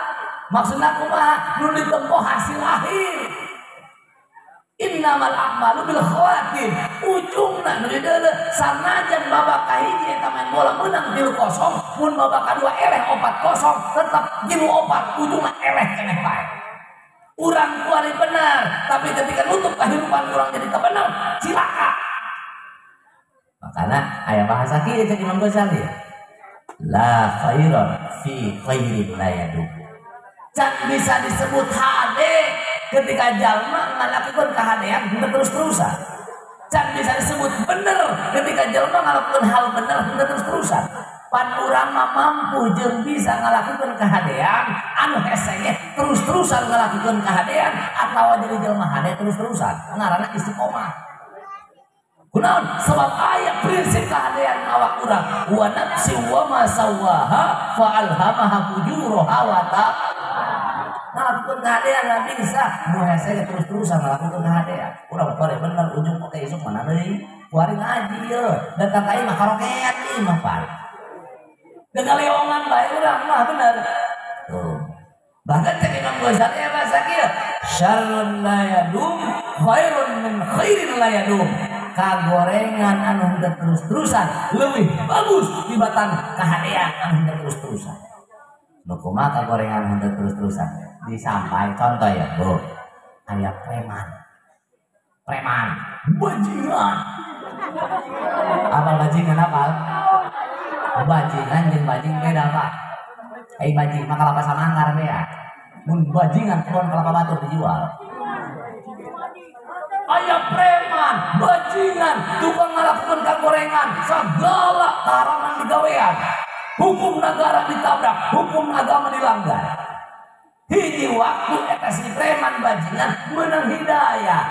maksudna kumaha nu ditempo hasil akhir. Innamal a'malu bil khawatim ujungna nu di deuleu sanajan babak kahiji eta main bola menang 3-0 mun babak kadua eleh 4-0 tetap 3-4 ujungna eleh keneh bae urang kuari benar tapi ketika nutup kehidupan urang jadi teu bener cilaka makana aya bahasa kieu cek Imam Ghazali la khairan fi khairin la yadum can bisa disebut hade ketika jalma ngalakukan kehadean terus-terusan can bisa disebut bener ketika jalma ngalakukan hal bener terus-terusan pan urang mah mampu jeung bisa ngalakukan kehadean anu hesenge terus-terusan ngalakukan kehadean atawa jadi jalma hade terus-terusan ngaranna istiqomah kunaon sebab aya prinsip kehadean awak urang wa nafsi wa ma sawaha fa alhamaha fujuraha wa ngalakukan kehadean nggak bisa mulai saya terus-terusan ngalakukan kehadean urang bari bener ujung oke isuk mana deui kuari ngaji ye dan kata imah karaokean imah pan gegaleongan bae urang mah bener tuh bahkan cek Imam Ghazali ya bahasa kieu syarrun la yadum khairun min khairin la yadum kagorengan anu terus-terusan leuwih bagus tibatan kehadean anu terus-terusan nu kumaha kagorengan anu terus-terusan disampai contoh ya bu aya preman bajingan apa bajingan apa bajingan jeung bajing beda pak bajing mah kalapa samanggar bea mun bajingan pohon kelapa batu dijual aya preman bajingan tukang ngalakukeun kagorengan segala karangan digawean hukum negara ditabrak hukum agama dilanggar hiji waktu eta si preman bajingan meunang hidayah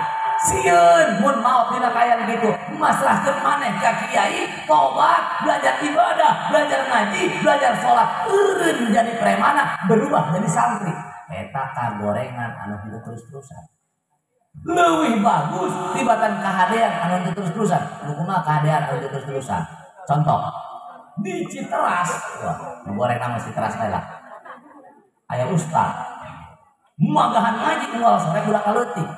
sieun mun maot dina kayan kitu masrahkeun maneh ka kiai tobat belajar ibadah belajar ngaji belajar salat eureun jadi premana berubah jadi santri eta kagorengan anu hidup terus-terusan leuwih bagus tibatan kahadean anu terus-terusan nu kumaha kahadean anu terus-terusan contoh di Citeras wah goreng nama Citeras bae lah aya ustaz magahan ngaji unggal sore budak kaleutik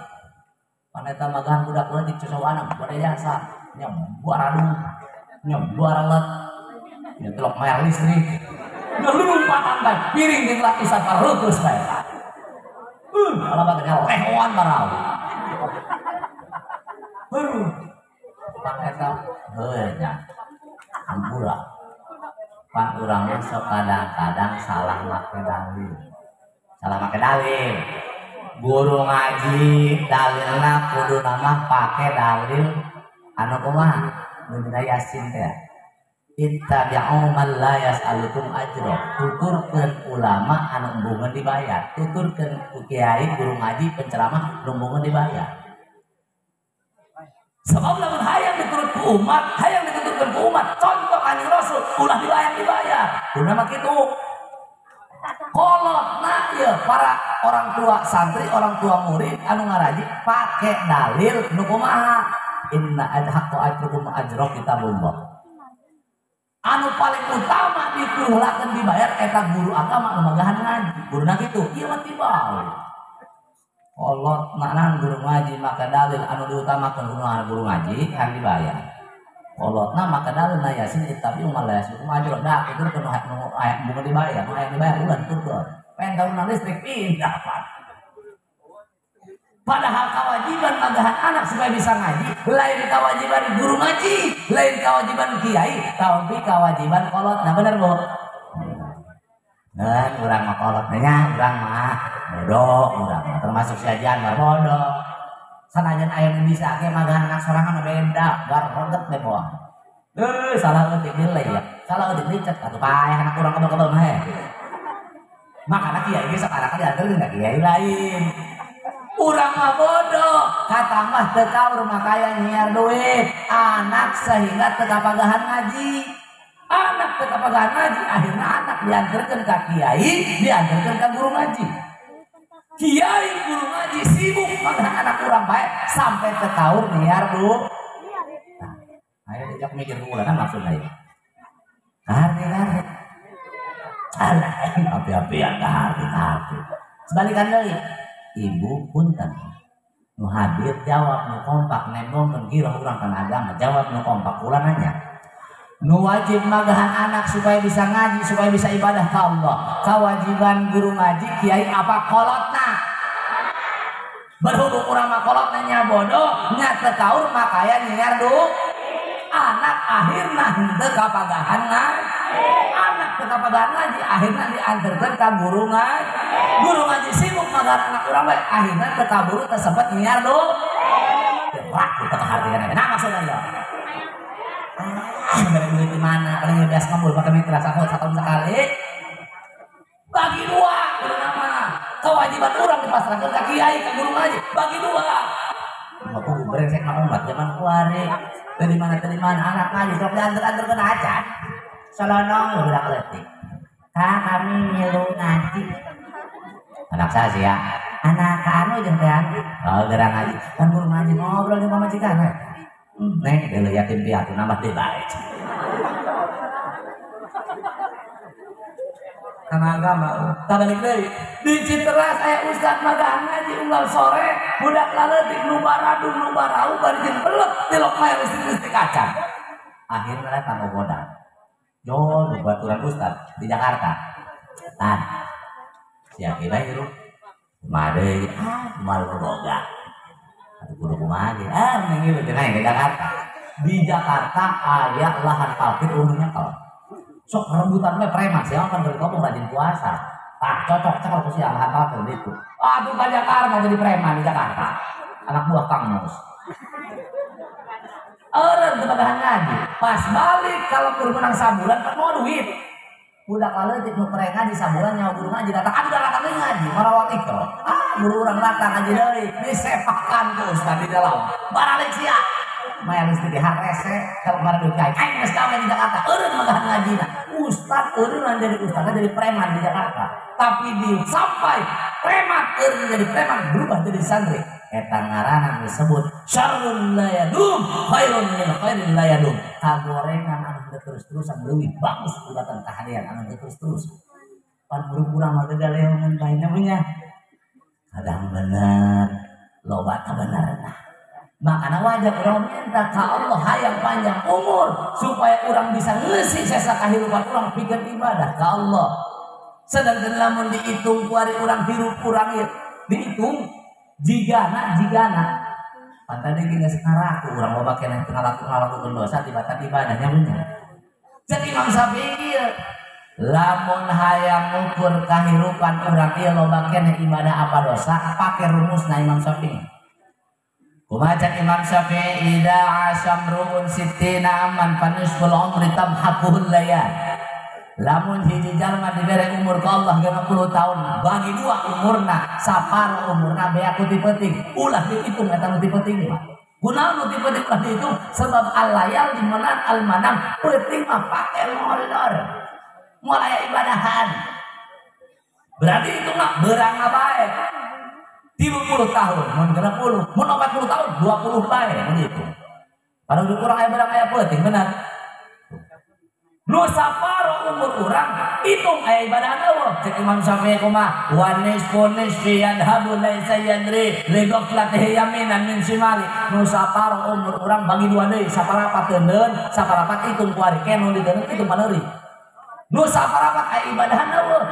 Paneta magahan budak leutik cocokan pada jasa nya buaradu nya buaralet nya telok mayar listrik nya lumpatan bae piring di lapisan pareukeus bae alamat lehoan barau paneta heuh nya ampura pan urang mah sok kadang-kadang salah make dalil guru ngaji dalilna kudu nama pake dalil anu kumaha nu dina Yasin teh ittabi'u man la yas'alukum ajra tuturkeun ulama anu embungeun dibayar tuturkeun ku kiai guru ngaji penceramah nu embungeun dibayar sebab lamun hayang diturut ku umat hayang dituturkeun ku umat contoh Kanjeng Rasul ulah dibayar kudu mah kitu kolotna ya para orang tua santri orang tua murid anu ngaraji pake dalil nu kumaha inna haqqu ajrukum ajra kitabullah anu paling utama dikuhulakeun dibayar eta guru agama anu magahan ngaji guruna kitu ieu mah tibal kolotna nang guru ngaji maka dalil anu diutamakeun guru ngaji kan dibayar kolotna maka dalil na Yasin ittabi'u man la yas'alukum ajra dah itu kudu aya bukan dibayar ulah tutur pengen listrik pindah Pak padahal kewajiban magahan anak supaya bisa ngaji lain kewajiban guru ngaji lain kewajiban kiai tapi kewajiban kolotna bener Bu dan urang mah kolotnya urang mah bodoh urang termasuk sajian mah bodoh sanajan aya nu bisa ge magahan anak sorangan beda gar roget teh boh salah eutik deui ya salah eutik dicet atuh paeh anak urang kebal-kebal mah makana kiai ge sakarang dianteurkeun ka kiai lain urang mah bodoh katambah teu kaur makaya nyiar duit anak sehingga teu kapagahan ngaji anak teu kapagahan ngaji akhirna anak dianteurkeun ka kiai dianteurkeun ka guru ngaji kiai guru ngaji sibuk magahan anak urang bae sampai teu kaur nyiar duit ayo dijak mikir ulah kan maksudna ieu kahari alah api-apian kahari sebalikan deui ibu punten nu hadir jawab nu kompak nembongkeun giroh urang kana agama jawab nu kompak ulah nanya nu wajib magahan anak supaya bisa ngaji supaya bisa ibadah ka Allah kewajiban guru ngaji kiai apa kolotna berhubung urang mah kolotna nya bodoh nya teu kaur makaya nyiar anak akhirna henteu kapagahan anak teu kapagahan ngaji akhirna dianterkeun ka guru ngaji sibuk magahan anak urang bae akhirna teu kaburu teu sempet nyiar rak teu kahartian nah maksudna ya dari duit di mana paling biasa ngambul pakai mitra setahun sekali bagi dua nama kewajiban orang dipasrahkan ke kiai ke guru ngaji bagi dua aku brengsek na umat zaman kuari dari mana anak ngaji sok diantar kena acan salonong udah keletik kami nyilu ngaji anak saya sih ya anak anu jeung teh oh gerang ngaji kan guru ngaji ngobrol jeung pamajikan neng dulu yatim piatu nambah teh bae karena agama tabalik deui di Citeras aya ustad magahan ngaji unggal sore budak laletik nu baradu nu barau bari jeung belet tilok mah listrik kaca akhirna tambah modal yo baturan ustad di Jakarta tan sia kira hirup made malu boga kudu kumaha ge minggu teh di Jakarta di Jakarta aya lahan parkir umumnya kalau sok rebutan we preman siapa kan dari ngomong rajin puasa tak cocok cekal ku sia lahan parkir itu aduh ka Jakarta jadi preman di Jakarta anak buah Kang Mus eureun teu bagahan ngaji pas balik kalau guru menang sabulan kan mau duit budak kaleutik nu prek ngaji sabulan nyawa guru ngaji datang ada datang ngaji marawat ikro guru urang datang ngaji deui disepakan ku ustad di dalam baralik sia maya listrik di harese kalau kemarin duit kai geus gawe di Jakarta eureun magahan ngajina ustad eureun jadi ustadna jadi preman di Jakarta tapi di sampai preman eureun jadi preman berubah jadi santri eta ngaranna disebut syarrul layadum khairun min khairin layadum kagorengan anu terus-terusan leuwih bagus tibatan kahadian anu terus-terus pan urang mah teh galeungan bae namanya kadang bener loba teh benerna Makanya wajar orang minta ke Allah hayang panjang umur supaya orang bisa ngisi sesa kehidupan orang pikir ibadah ke Allah. Sedangkan lamun dihitung kuari orang hirup kurang dihitung jigana pantai dia gini sekarang aku orang loba kena ngalakukan dosa tiba-tiba ibadahnya benar. Jadi Imam Syafi'i lamun hayang ukur kehidupan orang ieu loba kena ibadah apa dosa pakai rumusna Imam Syafi'i. Kumaha Imam Syafi'i ida asyamruun sittina aman panisbul umri tamhaquhul layal. Lamun hiji jalma dibere umur ka Allah 60 tahun bagi dua umurna sapar umurna bea ku ti penting ulah dihitung eta nu ti penting mah kunaon nu ti penting ulah dihitung sebab al-layal dimenan al-manam penting mah pake molor moal aya ibadahan berarti itu mah beurang bae 30 tahun mun 60 mun 40 tahun 20 bae mun itu padahal kurang aya barang aya penting benar. Nu saparo umur urang hitung aya ibadah Allah cek Imam Syafi'i kumaha wanis ponis fi yadhabu laisa yadri li ghaflatihi yaminan min shimali nu saparo umur urang bagi dua deui saparapat teuneun saparapat hitung ku ari kenu diteuneun hitung paneuri nu saparapat aya ibadah Allah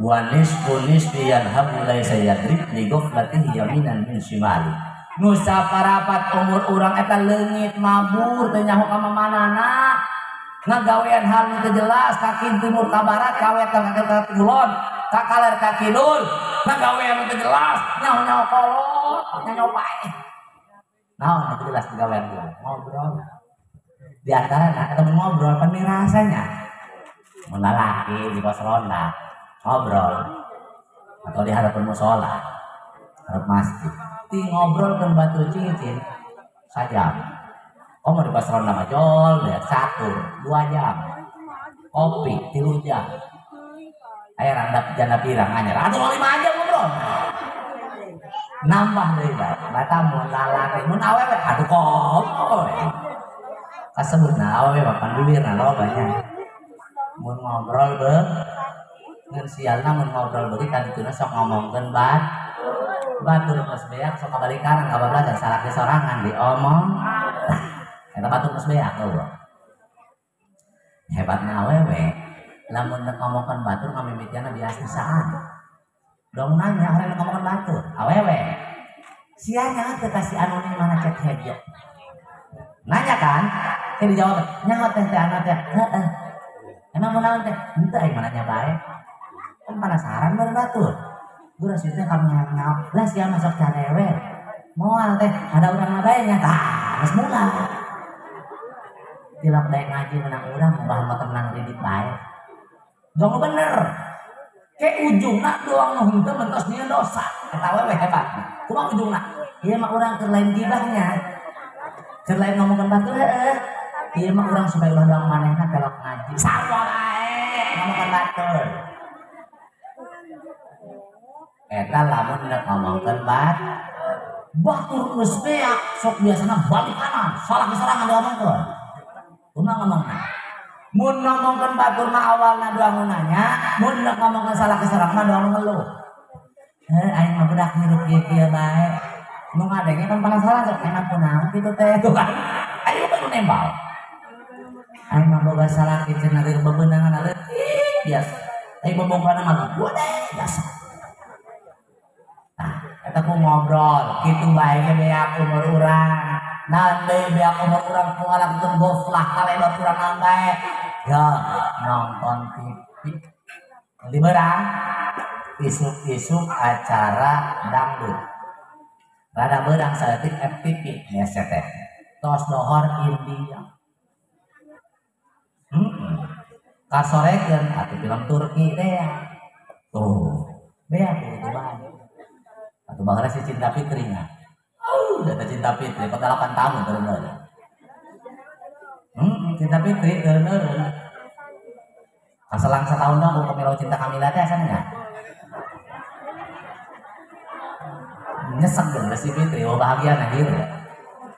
wanis ponis fi yadhabu laisa yadri li ghaflatihi yaminan min shimali nu saparapat umur urang eta leungit mabur teu nyaho ka manana ngagawean hal nu jelas kaki timur ka barat kawe ka kulon ka kaler ka kidul ngagawean nu jelas nyaho kolot nyaho bae naon nu jelas ngagawean ngobrol di antara temen ngobrol pening rasanya mun lalaki di pos ronda ngobrol atau di hadapan musola harap masjid ti ngobrol kan batu cincin sajam. Oh mau di pasar nama jol ya 1-2 jam kopi 3 jam air randap jana pirang anyar atau 5 jam ngobrol nambah deh bata mun lalaki mun awewe aduh kopi kasebut na awewe papan bibirna lo banyak mun ngobrol be ngan sialna mun ngobrol beuki kan dituna sok ngomongkeun batur geus beak sok kabalikaran kabablasan salaki sorangan diomong eta batur geus beak eueuh hebatna awewe lamun ngomongkeun batur ngamimitiana biasa saan dong nanya orang ngomongkeun batur awewe sianya teh kasih anu nih mana cek hejo nanya kan teh dijawab nyaho teh anak teh heeh emang mau naon teh henteu aing mananya bae kan penasaran baru batur gua rasanya kami ngau lah sia masuk carewe moal teh ada urang bae nya tah geus mulai tilak daek ngaji menang urang bahan mah tenang ridit bae dong bener ke ujungna doang nu henteu mentos nya dosa eta we hebat kumaha ujungna ieu mah urang keur lain gibahnya keur lain ngomongkeun batur heueuh ieu mah urang supaya ulah doang manehna kelok ngaji sarua bae ngomongkeun batur eta lamun nek ngomongkeun batur geus beak sok biasana balik kanan salah keserangan diomongkeun kumaha ngomongna mun ngomongkeun batur mah awalna doang nanya mun nek ngomongkeun salah keserang mah doang ngeluh aing mah budak hirup kieu bae nu ngadenge pan penasaran sok enak kunaon kitu teh tuh kan ayo baru nembal aing mah boga salah kieu na keur bebeunangan leutik biasa aing bobongkana mah gede biasa. Nah, eta ku ngobrol, kitu bae ge beak umur urang. Nande beak umur urang ku ngalakukeun goflah kalebot urang bae. Ya, nonton TV. Di berang isuk-isuk acara dangdut. Rada beurang saeutik FTV SCT. Tos dohor India. Kasorekeun atuh film Turki teh. Tuh, beak kitu bae. Atau bangga si Cinta Fitri nya data Cinta Fitri kota 8 tahun turun Cinta Fitri turun kaselang setahun dong aku pemilu Cinta Kamila teh asalnya nyesek dong si Fitri bahagia nah gitu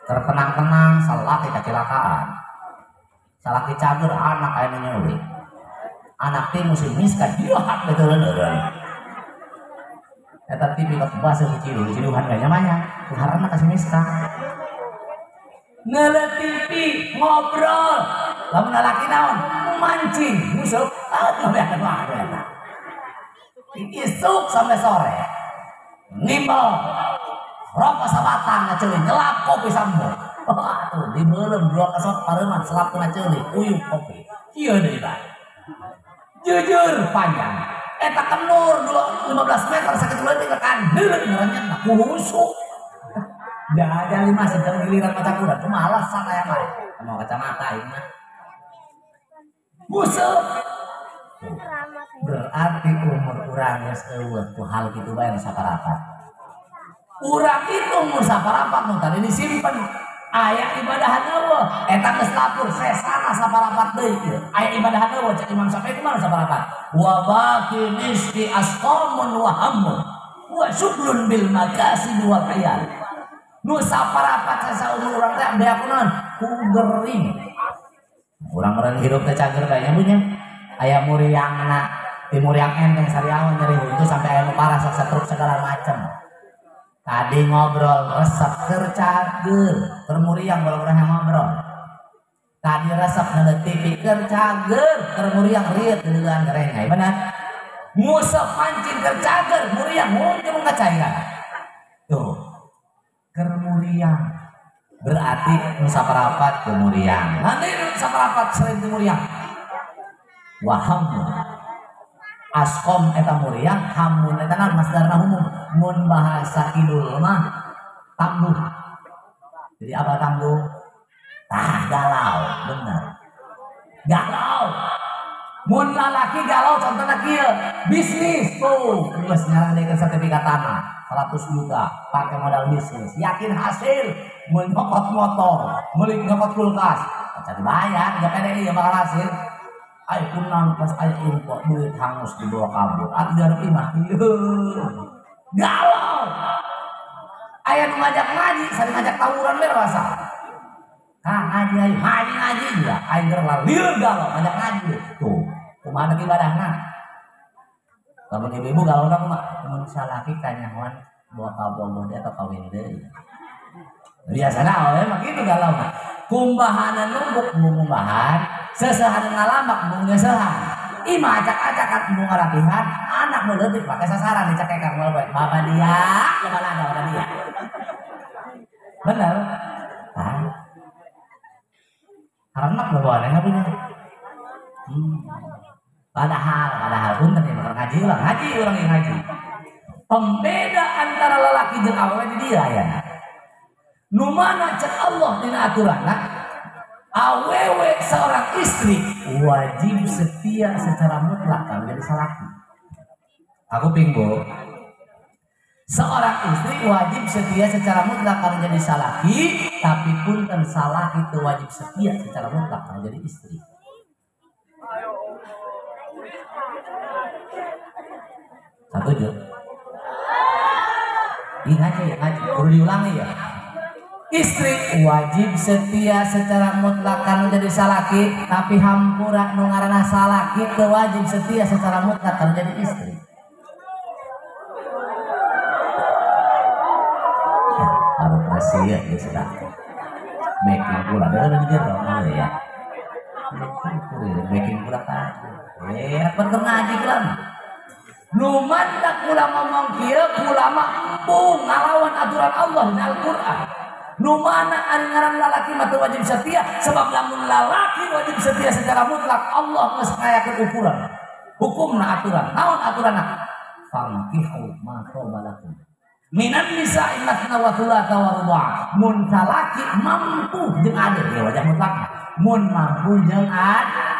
tertenang-tenang salah kecelakaan salah cager anak ayo nyulik anak teh musim miskan dia hak betul eta TV ke bahasa ciluhan gak nyamannya karena kasih miska Nele TV ngobrol lamun lalaki naon mancing musuh ngabeakeun wae eta isuk sampai sore nimbel rokok sabatang ngaceuling ngelap kopi sambal atuh dibeulem dua kesot pareuman selap kena ceuling uyuh kopi ieu deui bae jujur panjang eta kenur 15 meter sakit leutik kan deuleuh ngerenyet kusuk jajan 5 sedang giliran maca kuda tuh malas sana ya mah mau kacamata ini mah busuk berarti umur urang geus eueuh ku hal kitu bae saparapat urang itu umur saparapat nu tadi disimpen aya ibadahan eueuh eta geus lapur sesana saparapat deui kieu aya ibadahan eueuh cek Imam Syafi'i kumaha saparapat wa baqi nisfi asqamun wa hammun wa syuglun bil makasib wal ayal nu saparapat sasaumur urang teh beakunan ku gering urang meureun hirup teh cager kayaknya punya aya muriangna di muriang enteng sariawan nyeri huntu sampai aya nu parah satruk segala macem tadi ngobrol resep keur cager keur muriang baru urang ngobrol tadi resep nele TV keur cager keur muriang riet deulean gerengay benar musep mancing keur cager muriang mungkin ngacairan tuh keur muriang berarti nu saparapat ke muriang nanti saparapat sering muriang waham askom eta muriang hamun eta naon masdarna umum mun bahasa kidul mah tambuh jadi apa tambuh galau bener galau mun lalaki galau contohna kieu bisnis tuh geus nyaranekeun sertifikat tanah 100 juta pakai modal bisnis yakin hasil menyokot motor meuli nyokot kulkas acan dibayar enggak PDI ya bakal hasil ayo kunang pas ayo info duit hangus di bawah kabur atuh dari imah galau aya nu ngajak ngaji sari ngajak tawuran we rasa ngaji ayo ngaji juga aing keur lieur galau ngajak ngaji tuh kumaha ibadahna lamun ibu-ibu galau kumaha mun salaki kanyahoan bawa kabur dia atau kawin deui biasana we mah kitu galau mah kumbahana numbuk mumbahan sesahan ngalambak mung ngesehan imah acak-acakan mung ngarapihan anak nu leutik pake sasaran dicekekan moal bae bapak dia kemana ada bapak dia bener anak lo bawa nggak punya padahal punten ya bakal ngaji orang yang ngaji pembeda antara lelaki jeung awewe di dia ya nu mana cek Allah dina aturanna awewe seorang istri wajib setia secara mutlak kalau jadi salaki. Aku pinggo. Seorang istri wajib setia secara mutlak kalau jadi salaki, tapi pun kan salaki itu wajib setia secara mutlak kalau jadi istri. Setuju? Ngaji, perlu diulangi ya. Istri wajib setia secara mutlak kalau jadi salaki, tapi hampura nu ngaranna salaki teu wajib setia secara mutlak kalau jadi istri. Harus rahasia ya sudah. Making pula ada di jero ya. Making pula kan. Apa ngaji pula mah. Nu mandak pula ngomong kieu pula mah empung ngalawan aturan Allah di Al-Qur'an. Nu mana ari ngaran lalaki mah wajib setia sebab lamun lalaki wajib setia secara mutlak Allah geus ngayakeun ukuran. Hukumna aturan. Naon aturanna? Fankihu ma qabalakum. Minan nisa'i matna wa thulatha wa ruba'. Mun salaki mampu jeung adil ya wajib mutlak. Mun mampu jeung adil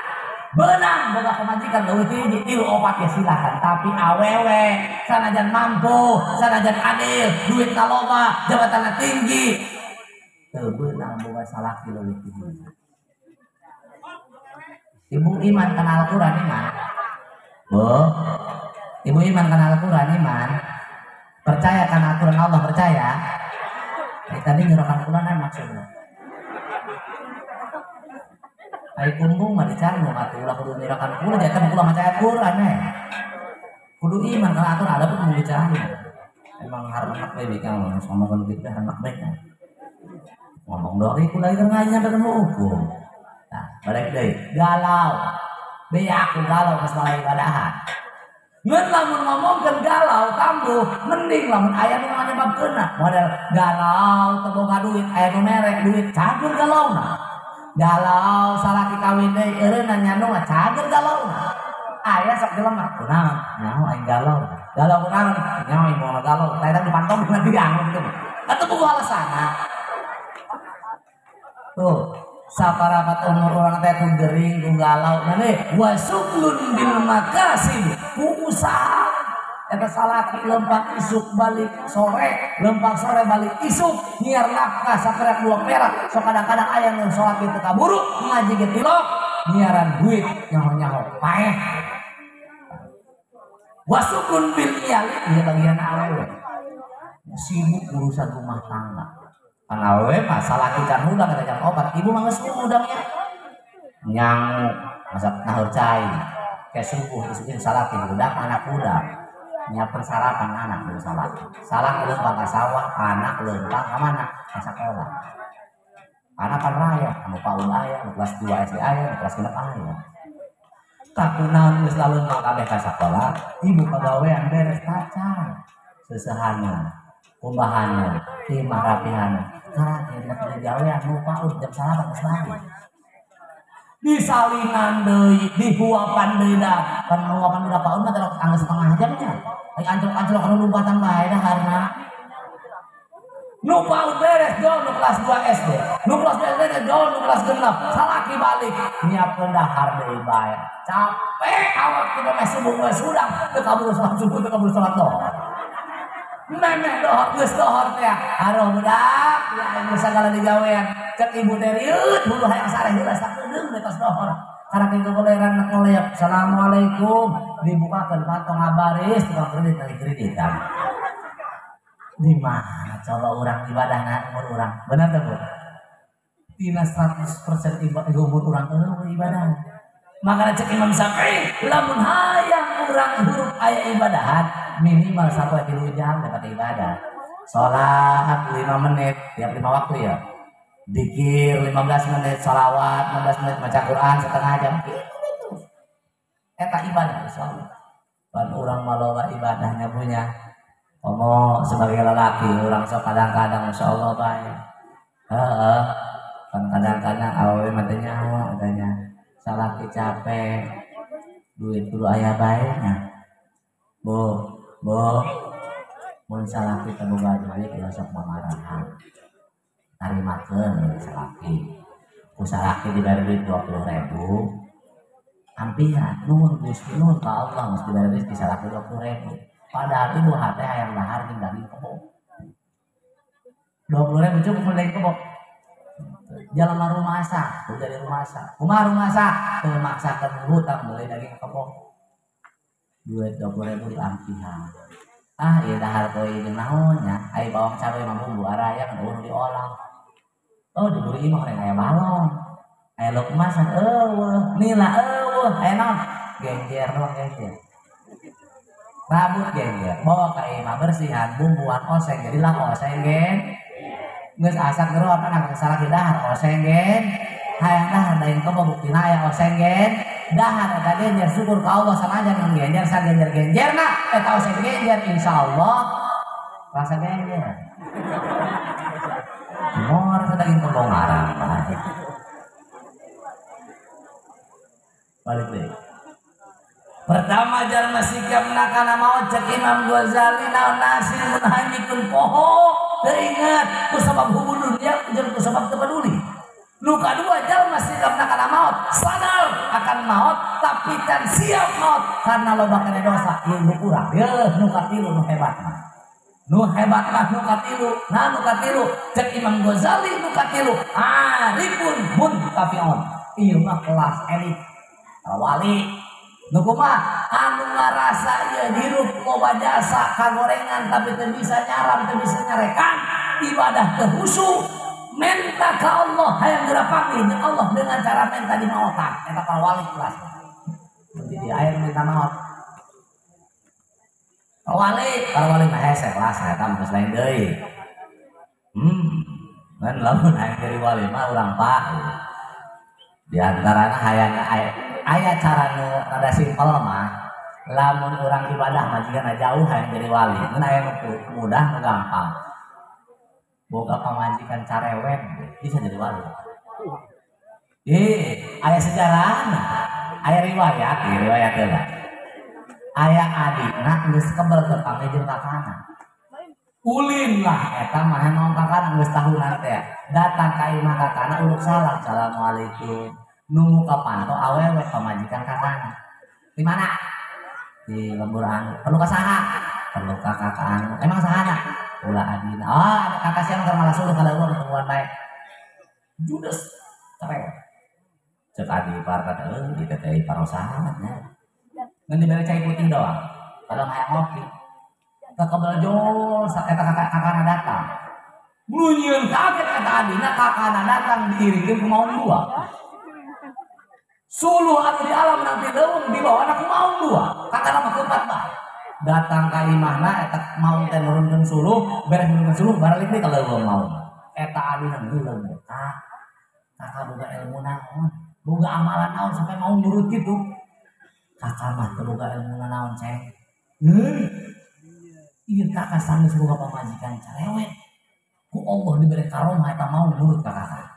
benang boga pemajikan leuwih ti tilu opat ya silakan tapi awewe sanajan mampu sanajan adil duit loba jabatanna tinggi teu beunang boga salaki leuwih ti ibu iman kana Al-Qur'an iman ibu iman kana Al-Qur'an iman percaya kana aturan Allah percaya tadi nyuruhkan Qur'an maksudnya ai kumbung mah dicarno atuh ulah kudu mirakan kula jatan kula maca ayat Qur'an kudu iman kana aturan ada pun bicara emang harus baik kalau ngomong gitu harus baik ngomong ngomong doi ku lagi nganya dengan hukum. Nah, balik deui galau. Be aku galau pas malah ibadahan. Ngeun lamun ngomongkeun galau kambuh mending lamun aya nu nganyebabkeunna model galau teu boga duit aya nu merek duit cager galauna. Galau salaki kawin deui eureunna nyanu cager galauna. Aya sok jelema kunaon nyaho aing galau. Galau kunaon nyaho aing moal galau. Tah eta dipantong dina diang kitu. Atuh buku alasanna. Tuh saparapat umur orang teh ku gering ku galau nane wasuklun bil makasih ku usaha eta salaki lempang isuk balik sore lempang sore balik isuk nyiar nafkah saperak 2 perak sok kadang-kadang aya nu salat teu kaburu ngaji ge tilok nyiaran duit nyaho-nyaho paeh wasuklun bil iyali ieu bagian awewe sibuk urusan rumah tangga. Awewe masalah kita udang ada jam obat ibu mah geus udangnya nyang masak nahur cai kayak subuh isukin salat budak anak budak nyiapkeun sarapan anak dulu salat leumpang ka sawah anak leumpang ka mana ka sakola anak kan raya anu paud aya anu kelas 2 SD aya anu kelas 6 aya kakunaon geus leumpang kabeh ka sakola ibu pagawean beres kaca seusehanna kumbahanna timah rapihanna karena dia gawean lupa jam salapan geus balik. Disalinan deui, dihuapan deui dah. Kan huapan udah paun mah terus anggeus setengah jamnya. Ai ancol-ancol kana lumpatan bae dah harna. Nu paud beres do nu kelas 2 SD. Nu kelas 2 SD do nu kelas 6. Salaki balik nyiapkeun dahar deui bae. Capek awak teh meh subuh we sudang teu kabur salat subuh teu kabur salat dohor. Memeh dohor geus dohor teh haroh budak ya anu sagala digawean cek ibu teh riut hulu hayang sareh heula sakedeung tos dohor karena kitu goleran nak ngoleyap assalamualaikum dibukakeun kantong abaris tukang kredit kali kreditan di mana coba urang ibadahna umur urang bener teh Bu tina 100% umur urang ibadah makanya cek Imam Syafi'i lamun hayang urang hurup aya ibadahan minimal 1 jam dapat ibadah sholat 5 menit tiap 5 waktu ya dzikir 15 menit sholawat 15 menit baca Quran setengah jam eta ibadah insyaallah pan urang maloba ibadahnya punya omo sebagai lelaki urang sok kadang-kadang insyaallah bae heeh kan kadang-kadang awewe mah teh nyaho katanya salaki capek duit kudu aya bae Bu mun salaki teu boga duit ya sok mamarahan tarimakeun salaki ku salaki dibari duit 20.000 ampihan nuhun Gusti nuhun ka Allah geus dibari duit di salaki 20.000 padahal ibu hate hayang dahar jeung daging kebo 20.000 cukup mun daging kebo jalan rumah masak ku jadi rumah masak kumaha rumah masak teu maksakeun hutang meuli daging kebo duit 20.000 diampihan ieu dahar poe jeung naonnya ai bawang cabe mah bumbu araya kan urang diolah diburi mah rek aya balong aya lukmasan nila aya naon genjer doang genjer rambut genjer bawa ka imah bersihan bumbuan oseng jadilah oseng gen geus asak geroan anak salah dahar oseng gen hayang dahar daing kebo buktina aya oseng gen dahar eta genjer syukur ka Allah sanajan ngan genjer sa genjer-genjerna eta oseng genjer insyaallah rasa genjer mor sa daging kebo ngarang balik deui pertama jalma sikapna kana maot cek Imam Ghazali naon nasil mun hanyikeun poho teu inget ku sabab hubung dunia jeung ku sabab teu peduli nu kadua jalma sikapna kana maot sadar akan maot tapi can siap maot karena loba kana dosa ieu kurang nu katilu nu hebat mah nu katilu cek Imam Ghazali nu katilu arifun muntafi'un ieu mah kelas elit wali nu kumaha anu ngarasa ieu hirup loba jasa kagorengan tapi teu bisa nyaram teu bisa nyarekan ibadah teu khusyuk menta ka Allah hayang geura panggih jeung Allah dengan cara menta di maotan eta para wali kelas jadi air minta maot para wali mah hese kelas eta geus lain deui kan lamun hayang jadi wali mah urang Pak di antarana hayang aya carana rada simpel mah lamun urang ibadah majikan jauh hayang jadi wali ngan aya mudah nu gampang boga pamajikan carewek bisa jadi wali. Aya sejarahna aya riwayat lah aya adina geus kebel ke pangejeng kakana ulin lah eta mah naon kakana geus tahunan teh datang ka imah kakana uluk salam assalamualaikum nu muka panto awewe pamajikan kakana di mana di lembur anu perlu ka saha perlu ka kakak anu emang sahana ulah adina ada kakak siang keur malah suluh kalau ketemuan bae judes cerewet cek adi parkat di teteh parosahatnya ngan dibere cai putih doang kalau kayak ngopi kekebel jol eta kakakna datang bunyian kaget eta adina kakakna datang diiringkeun ku maung dua suluh anu di alam nanti leuweung di bawah anak ku maung dua kakakna mah keempat bae datang ka imahna eta maung teh nurunkeun suluh beres nurunkeun suluh balik deui ka leuweung maung eta adina ngeuleum kakak boga ilmu naon boga amalan naon sampai mau nurut gitu kakak mah teu boga ilmu naon ceng ieu kakak sanggeus boga pamajikan carewek ku Allah diberi karomah eta mau nurut ka kakak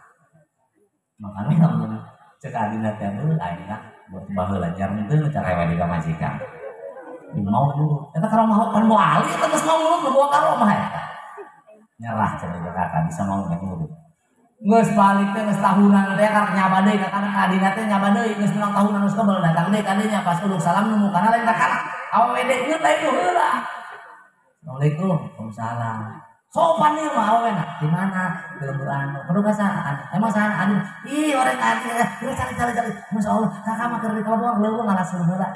makana lamun cek adina teh ayeuna buat baheula jarang teu carewek di pamajikan mau nurut eta karomah pan moal eta geus mau nurut boga karomah eta nyerah cenah kakak bisa mau nurut geus balik teh geus tahunan teh karek nyaba deui kakana adina teh nyaba deui geus menang tahunan geus kebal datang deui ka dinya pas uluk salam nu mukana lain kakana awewe deui ngeun lain heula Assalamualaikum waalaikumsalam sopan ieu mah awewe na di mana di lembur anu perlu ka saha emang saha anu ih orang adi cari masyaallah kakak mah keur di kolong leuweung ngalas heula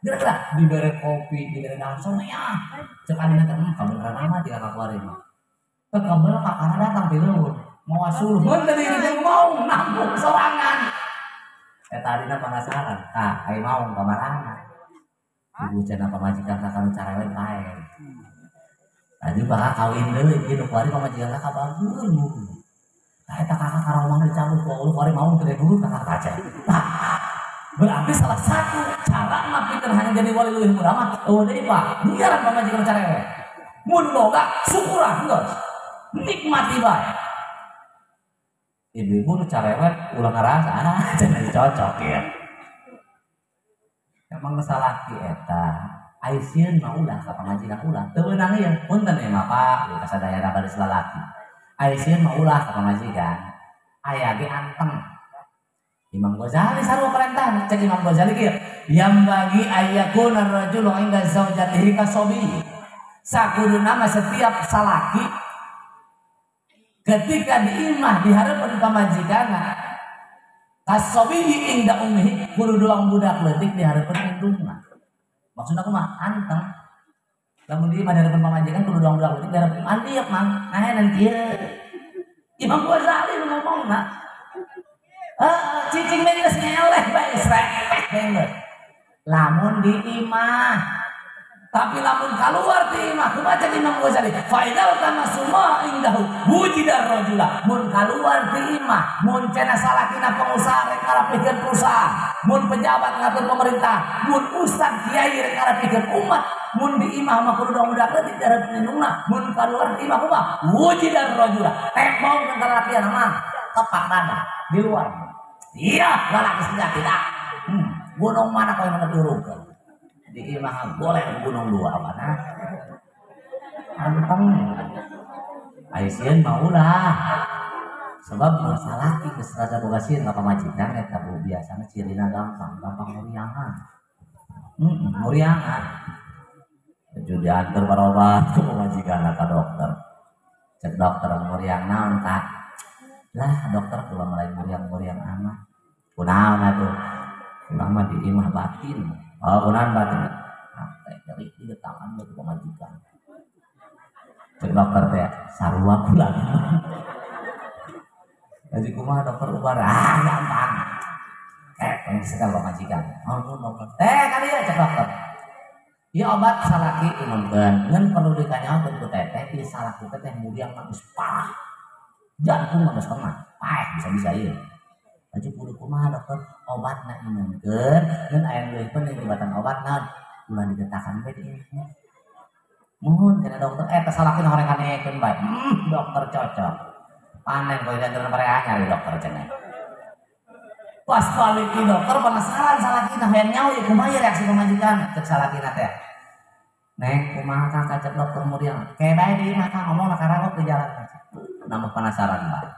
geura dibere kopi dibere daun someah cek adina teh kabeneran amat di kakak kuari mah kebel kakana datang di leuweung mau asuh bener ini mau nampung sorangan eta adina penasaran ayo mau kamarana ibu cenah pamajikan kakak carewek bae tadi bakal kawin deui ieu nu kuari pamajikan kakak bagus eta kakak karomah dicabut ku Allah kuari mau gede dulu kakak kaca berarti salah satu cara ngapikeun hanya jadi wali leuwih mudah mah deui Pak biaran pamajikan carewek mun boga syukuran geus nikmati bae ibu-ibu nu carewek ulah ngarasa cenah cocok ya emang salaki eta aisieun mah ulah ka pamajikan ulah teu beunang ieu punten ya mah Pak ka sadayana bade lalaki aisieun mah ulah ka pamajikan aya ge anteng Imam Ghazali sarua perintah cek Imam Ghazali kieu yang bagi ayyakuna rajulu inda zaujatihi kasobi sakuduna mah setiap salaki ketika di imah di harapan pamajikanna kasobi inda ummi kudu doang budak leutik di harapan indungna maksudna kumaha anteng lamun di imah di harapan pamajikan kudu doang budak leutik di harapan andiep mang ayeuna kieu Imam Ghazali nu ngomongna cicing mah geus ngeleh bae srek bener lamun di imah tapi lamun keluar di imah kumaha cek Imam Ghazali faidal kana suma indahu wujidar rajula mun keluar di imah mun cenah salakina pengusaha rek ngarapikeun perusahaan mun pejabat ngatur pemerintah mun ustad kiai rek ngarapikeun umat mun di imah mah kudu budak leutik dareup lindungna mun keluar di imah kumaha wujidar rajula tembong antara latihan mah tepak dana di luar iya lalaki sejati dah gunung mana kau yang ngeturunkeun di imah boleh gunung dua mana anteng aisieun mah ulah sebab masalah ki geus rada boga sieun ka pamajikan eta biasana cirina gampang muriangan muriangan tujuh diantar berobat ke pamajikan ka dokter cek dokter muriang naon tak lah dokter kula mulai muriang amat kunaon atuh urang mah di imah batin kunaon batin dari ieu tangan ke pamajikan cek dokter teh sarua kula jadi kumaha dokter ubar gampang yang disekal pamajikan dokter kan ieu cek dokter ieu obat salaki imamkeun ngan perlu dikanyakeun ku teteh ieu salaki teh muriang mah geus parah jantung geus kena paeh bisa-bisa ieu aju kudu kumaha dokter obatna ineunkeun ngeun aya deui penting tibatan obatna ulah digetakan we ieu mohon kana dokter eta salahkeun horeng kanekeun bae dokter cocok panen koe dan mereka nyari dokter cenah pas balik ke dokter penasaran salahkina hayang nyawa ya kumaha reaksi pamajikan cek salahkina teh neng kumaha kakak cek dokter muriang kayak bae di mah ngomong nakarangok di jalan nambah penasaran bae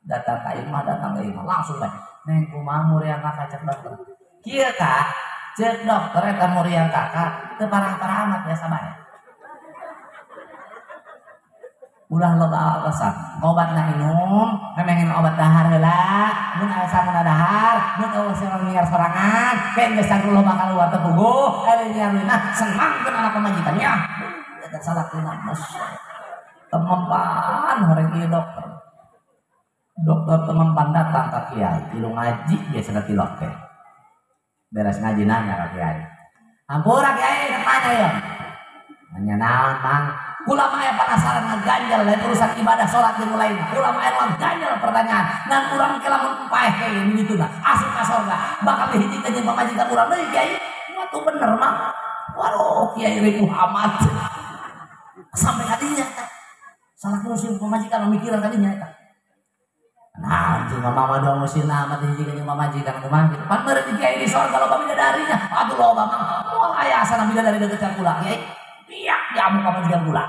datang ka imah langsung bae neng kumaha muriang kakak cek dokter kieu kak cek dokter eta muriang kakak teu parah-parah amat biasa bae ulah loba alasan obatna minum memangin obat dahar heula mun aya samuna dahar mun eueuh sirang nyiar sorangan keun geus sanggup loba kaluar teu puguh ari nyiar leunah senangkeun anak pamajikannya eta salahkeun mas temempan horeng ieu dokter temempan datang ka kiai tilu ngaji biasana tilok teh beres ngaji nanya ka kiai ampura kiai tanya ya nanya naon mang ulama yang penasaran ngeganjal lain urusan ibadah sholat yang lain ulama yang ganjal pertanyaan dan urang ke lamun paeh kayak gitu nah asup ka sorga bakal dihiji ke jeung pamajikan urang deui kiai itu bener mah waduh kiai ribu amat sampai kadinya eta salah nusin pamajikan mikiran kadinya eta nah jeung mama dong nusin amat dihiji ke jeung pamajikan kumaha kitu pan meureun kiai di sorga loba bidadarinya atuh loba mah moal aya asana bidadari deukeut ka kula kiai piak diamuk pamajikan kula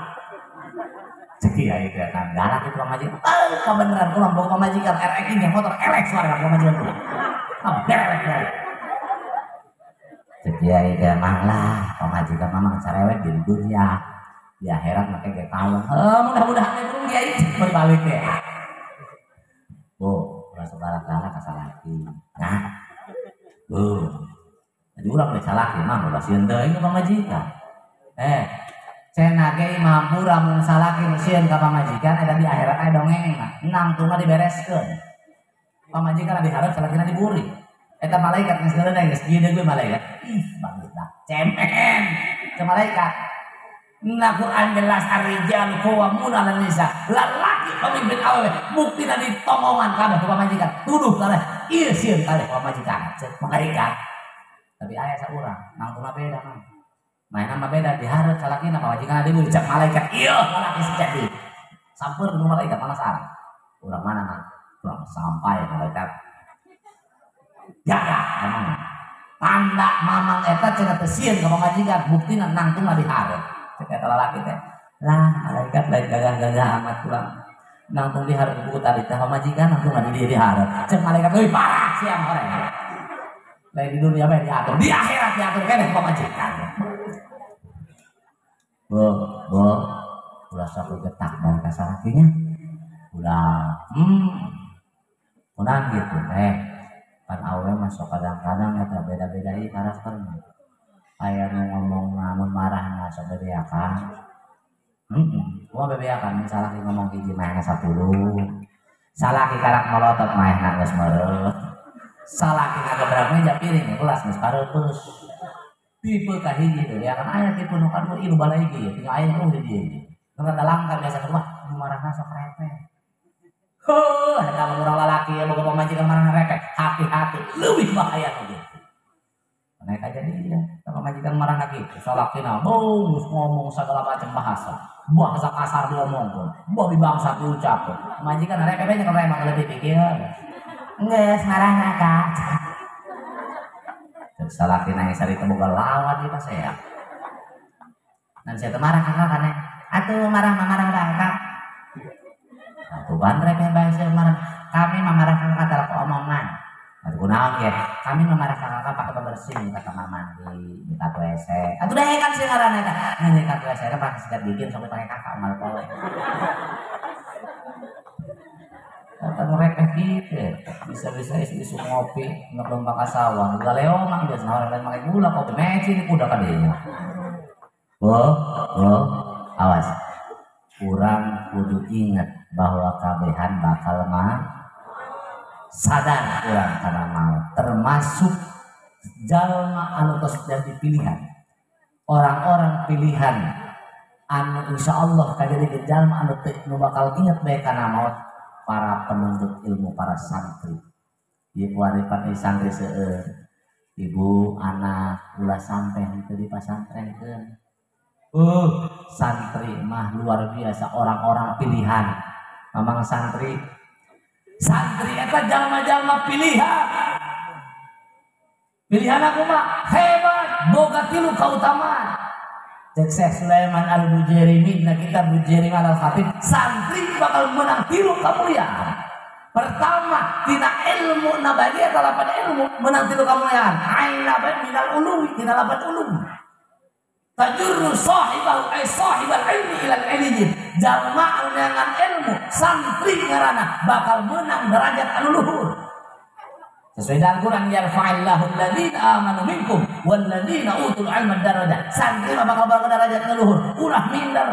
cek kiai teh kan galak itu pamajikan kebeneran kula bawa pamajikan RX ini motor elek suara pamajikan kula berek cek kiai teh manglah pamajikan mamang cerewet di dunia di akhirat make ge kalem mudah-mudahan burung kiai berbalik teh ulah saudara-saudara kasalaki nah jadi urang teh salaki mah ulah sieun teuing ka pamajikan cenah ge mampu ramun salaki sieun ka pamajikan ada di akhirat aya dongeng mah nangtungna dibereskeun pamajikan di hareup salakina diburi eta malaikat geus ngeureun geus ieu deui malaikat bangita cemen ke malaikat na Quran jelas ar-rijal qawwamuna 'alan nisa lalaki pemimpin awewe buktina ditomongan kabeh ku pamajikan tuduh kabeh ieu sieun kabeh pamajikan cek malaikat tapi aya saurang nangtungna beda mah mainan mah beda dihareup salakina pamajikan diburi cek malaikat ieu lalaki sejati sampeur nu malaikat penasaran urang mana mah urang sampai malaikat jaga emang tanda mamang eta cenah teu sieun ka pamajikan buktina nangtungna dihareup cek eta lalaki teh lah malaikat lain gagah-gagah amat kurang nangtung dihareup buku tadi teh pamajikan nangtungna di dihareup cek malaikat euy parah siang horeng lain di dunia bae diatur di akhirat diatur keneh pamajikan ulah sok getak bae ka salakinya ulah kunang gitu pan awewe masuk kadang-kadang eta beda-beda ieu karakterna aya nu ngomong namun marah na sok bebeakan kumaha bebeakan salaki ngomong hiji mah 10 salaki karak molotot mah geus meureut salaki ngagebrak meja piring gelas geus pareupeus tipe ka hiji bebeakan aya tipe nu kadua ieu balaigi tinggal aya nu di dieu nu dalam kan biasa kumaha nu marahna sok repeh kalau orang lalaki yang boga pamajikan marana repek hati-hati lebih bahaya tuh gitu naik aja dia sama majikan marana gitu salakina geus ngomong segala macam bahasa kasar diomongkeun bobi bangsa diucapkeun majikan repek nya kalau emang lebih pikir geus marana kak salakina yang sari teu boga lawan ieu teh saya dan saya teh marah kakak kana atuh marah kakak Tuban rek bahasa marah kami memarahkan kata omongan atuh kunaon ya kami memarahkan kakak pakai pembersih minta kamar mandi minta WC atuh deh kan sih ngaranna eta minta WC eta pakai sikat gigi sampai pakai kakak mal poe kata mereka gitu bisa-bisa isu-isu ngopi ngelombak ka sawah galeo mah geus orang lain make gula kopi meci di kuda ka dieu awas kurang kudu ingat bahwa kabehan bakal sadar kurang karena mau termasuk jalma anu tos jadi pilihan orang-orang pilihan anu insyaallah kajadi jalma anu teu bakal inget bae kana maut para penuntut ilmu, para santri. Ibu waripan santri seueur. Ibu anak ulah sampai itu di pesantren kan. Santri mah luar biasa, orang-orang pilihan. Memang santri eta jalma-jalma pilihan. Pilihan aku mah hebat, boga tilu kautamaan. Cek Syekh Sulaiman Al-Bujairimi na kitab Bujairimi Al-Khatib, santri bakal menang tilu kemuliaan. Pertama, tina ilmu nabagi atau lapan ilmu menang tilu kemuliaan. Aina minal ulumi, tina lapan ulum. Tajurru sahibal ilmi ilal ilmi. Jalma anu dengan ilmu, santri ngarana bakal menang derajat anu luhur. Sesuai dengan Quran, yarfa'illahu alladziina aamanu minkum walladziina utul 'ilma darajat. Santri mah bakal derajat anu luhur, ulah minder.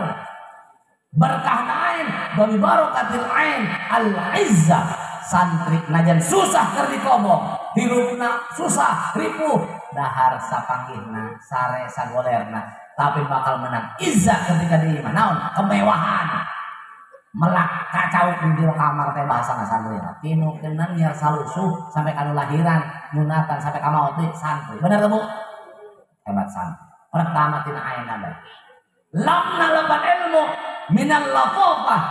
Berkah ain, babi barokatil ain, al-izzah. Santri najan susah keur dikobong, hirupna susah, ripuh, dahar sapanggihna, sare sagolerna, tapi bakal menang izzah ketika di iman. Naon? Kemewahan. Melak kacau di kamar teh bahasana santri. Tinu kenan nyar salusuh sampai kanu lahiran, nunatan sampai ka maot santri. Bener teu Bu? Hebat santri. Pertama tina ayeuna bae. Lamna laban ilmu minal lafafah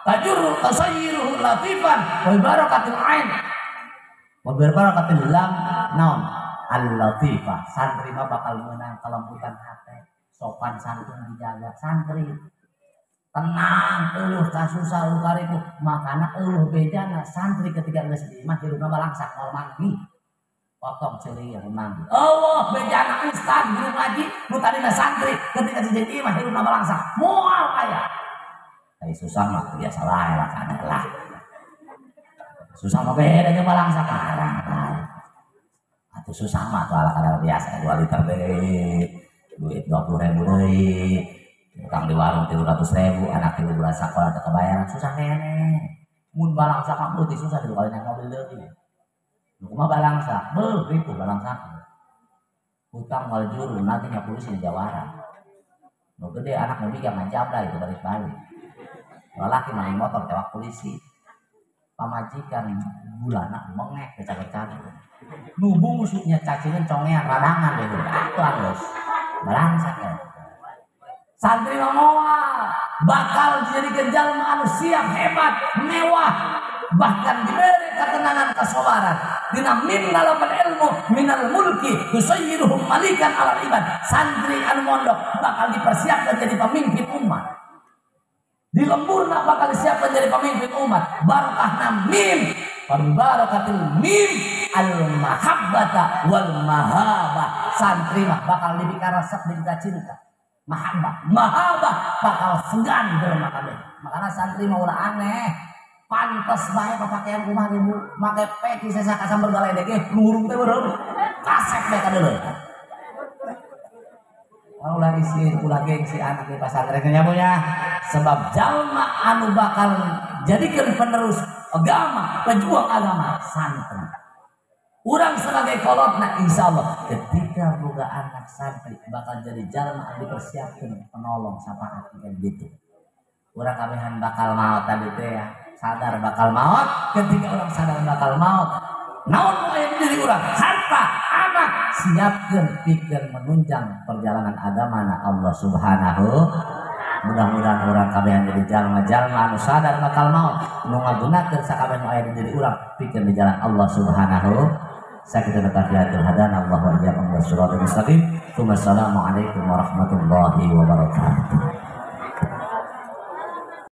tajurru tasayyiruhu latifan wa barakatil ain wa barakatil lam naon al-latifah. Santri mah bakal menang kelembutan hati, sopan santun dijaga. Santri tenang, eueuh kasusah eueuh karibu, makana eueuh bedana santri ketika geus di imah hirupna balangsak moal manggi. Potong ceuleuh manggi. Allah bedana ustaz guru ngaji nu tadina santri ketika di imah hirupna balangsak moal aya. Ai susah mah biasa lae lah kana lah. Susah mah beda jeung balangsak arang lae. Atuh susah mah tuh ala kana biasa 2 liter deui. Duit 20.000 deui. Utang di warung 300.000, anak 3 bulan sekolah teu kebayaran, susah kene. Mun balangsa ka putih susah di kali naik mobil deui. Nu kumaha balangsa? Beuh ripuh balangsa. Utang wal juru nanti nya polisi jawara. Nu gede anak nu biga ngajabla itu balik-balik. Lalaki main motor tewak polisi. Pamajikan bulana mengek kecak-kecak. Nu bungsunya cacingan congean radangan itu. Atuh alus. Balangsa kan. Santri moal bakal dijadikan jalma anu siap, hebat, mewah, bahkan diberi ketenangan, kesabaran. Dina minna lapan ilmu minal mulki tusayyiruhum malikan alal ibad. Santri anu mondok bakal dipersiapkan jadi pemimpin umat. Di lemburna bakal disiapkan jadi pemimpin umat. Barakahna mim, barakatil mim al-mahabbata wal mahabah. Santri mah bakal dibikarasap cinta. Mahabah bakal segan bermakna. Makanya santri mau ulah aneh. Pantes bae pakaian kumaha ibu, make peci sesaka sambil galedeg ngurung teh beureum. Kasep bae kadeuleuh. Ulah isi ulah gengsi anak di pasantren nya punya. Sebab jalma anu bakal jadikan penerus agama, pejuang agama santri. Urang sebagai kolotna insyaallah ketika boga anak santri bakal jadi jalma anu dipersiapkeun penolong syafaat kayak gitu. Urang kabehan bakal maot tadi teh ya, sadar bakal maot. Ketika orang sadar bakal maot, naon nu aya di diri urang? Harta, anak, siapkeun pikeun menunjang perjalanan agamana Allah Subhanahu. Mudah-mudahan orang kabehan jadi jalma-jalma anu sadar bakal maot, nu ngagunakeun sakabeh nu aya di diri urang pikeun di jalan Allah Subhanahu. Sakit tafiatul hadana Allah wa iyyakum was siratal mustaqim. Wassalamualaikum warahmatullahi wabarakatuh.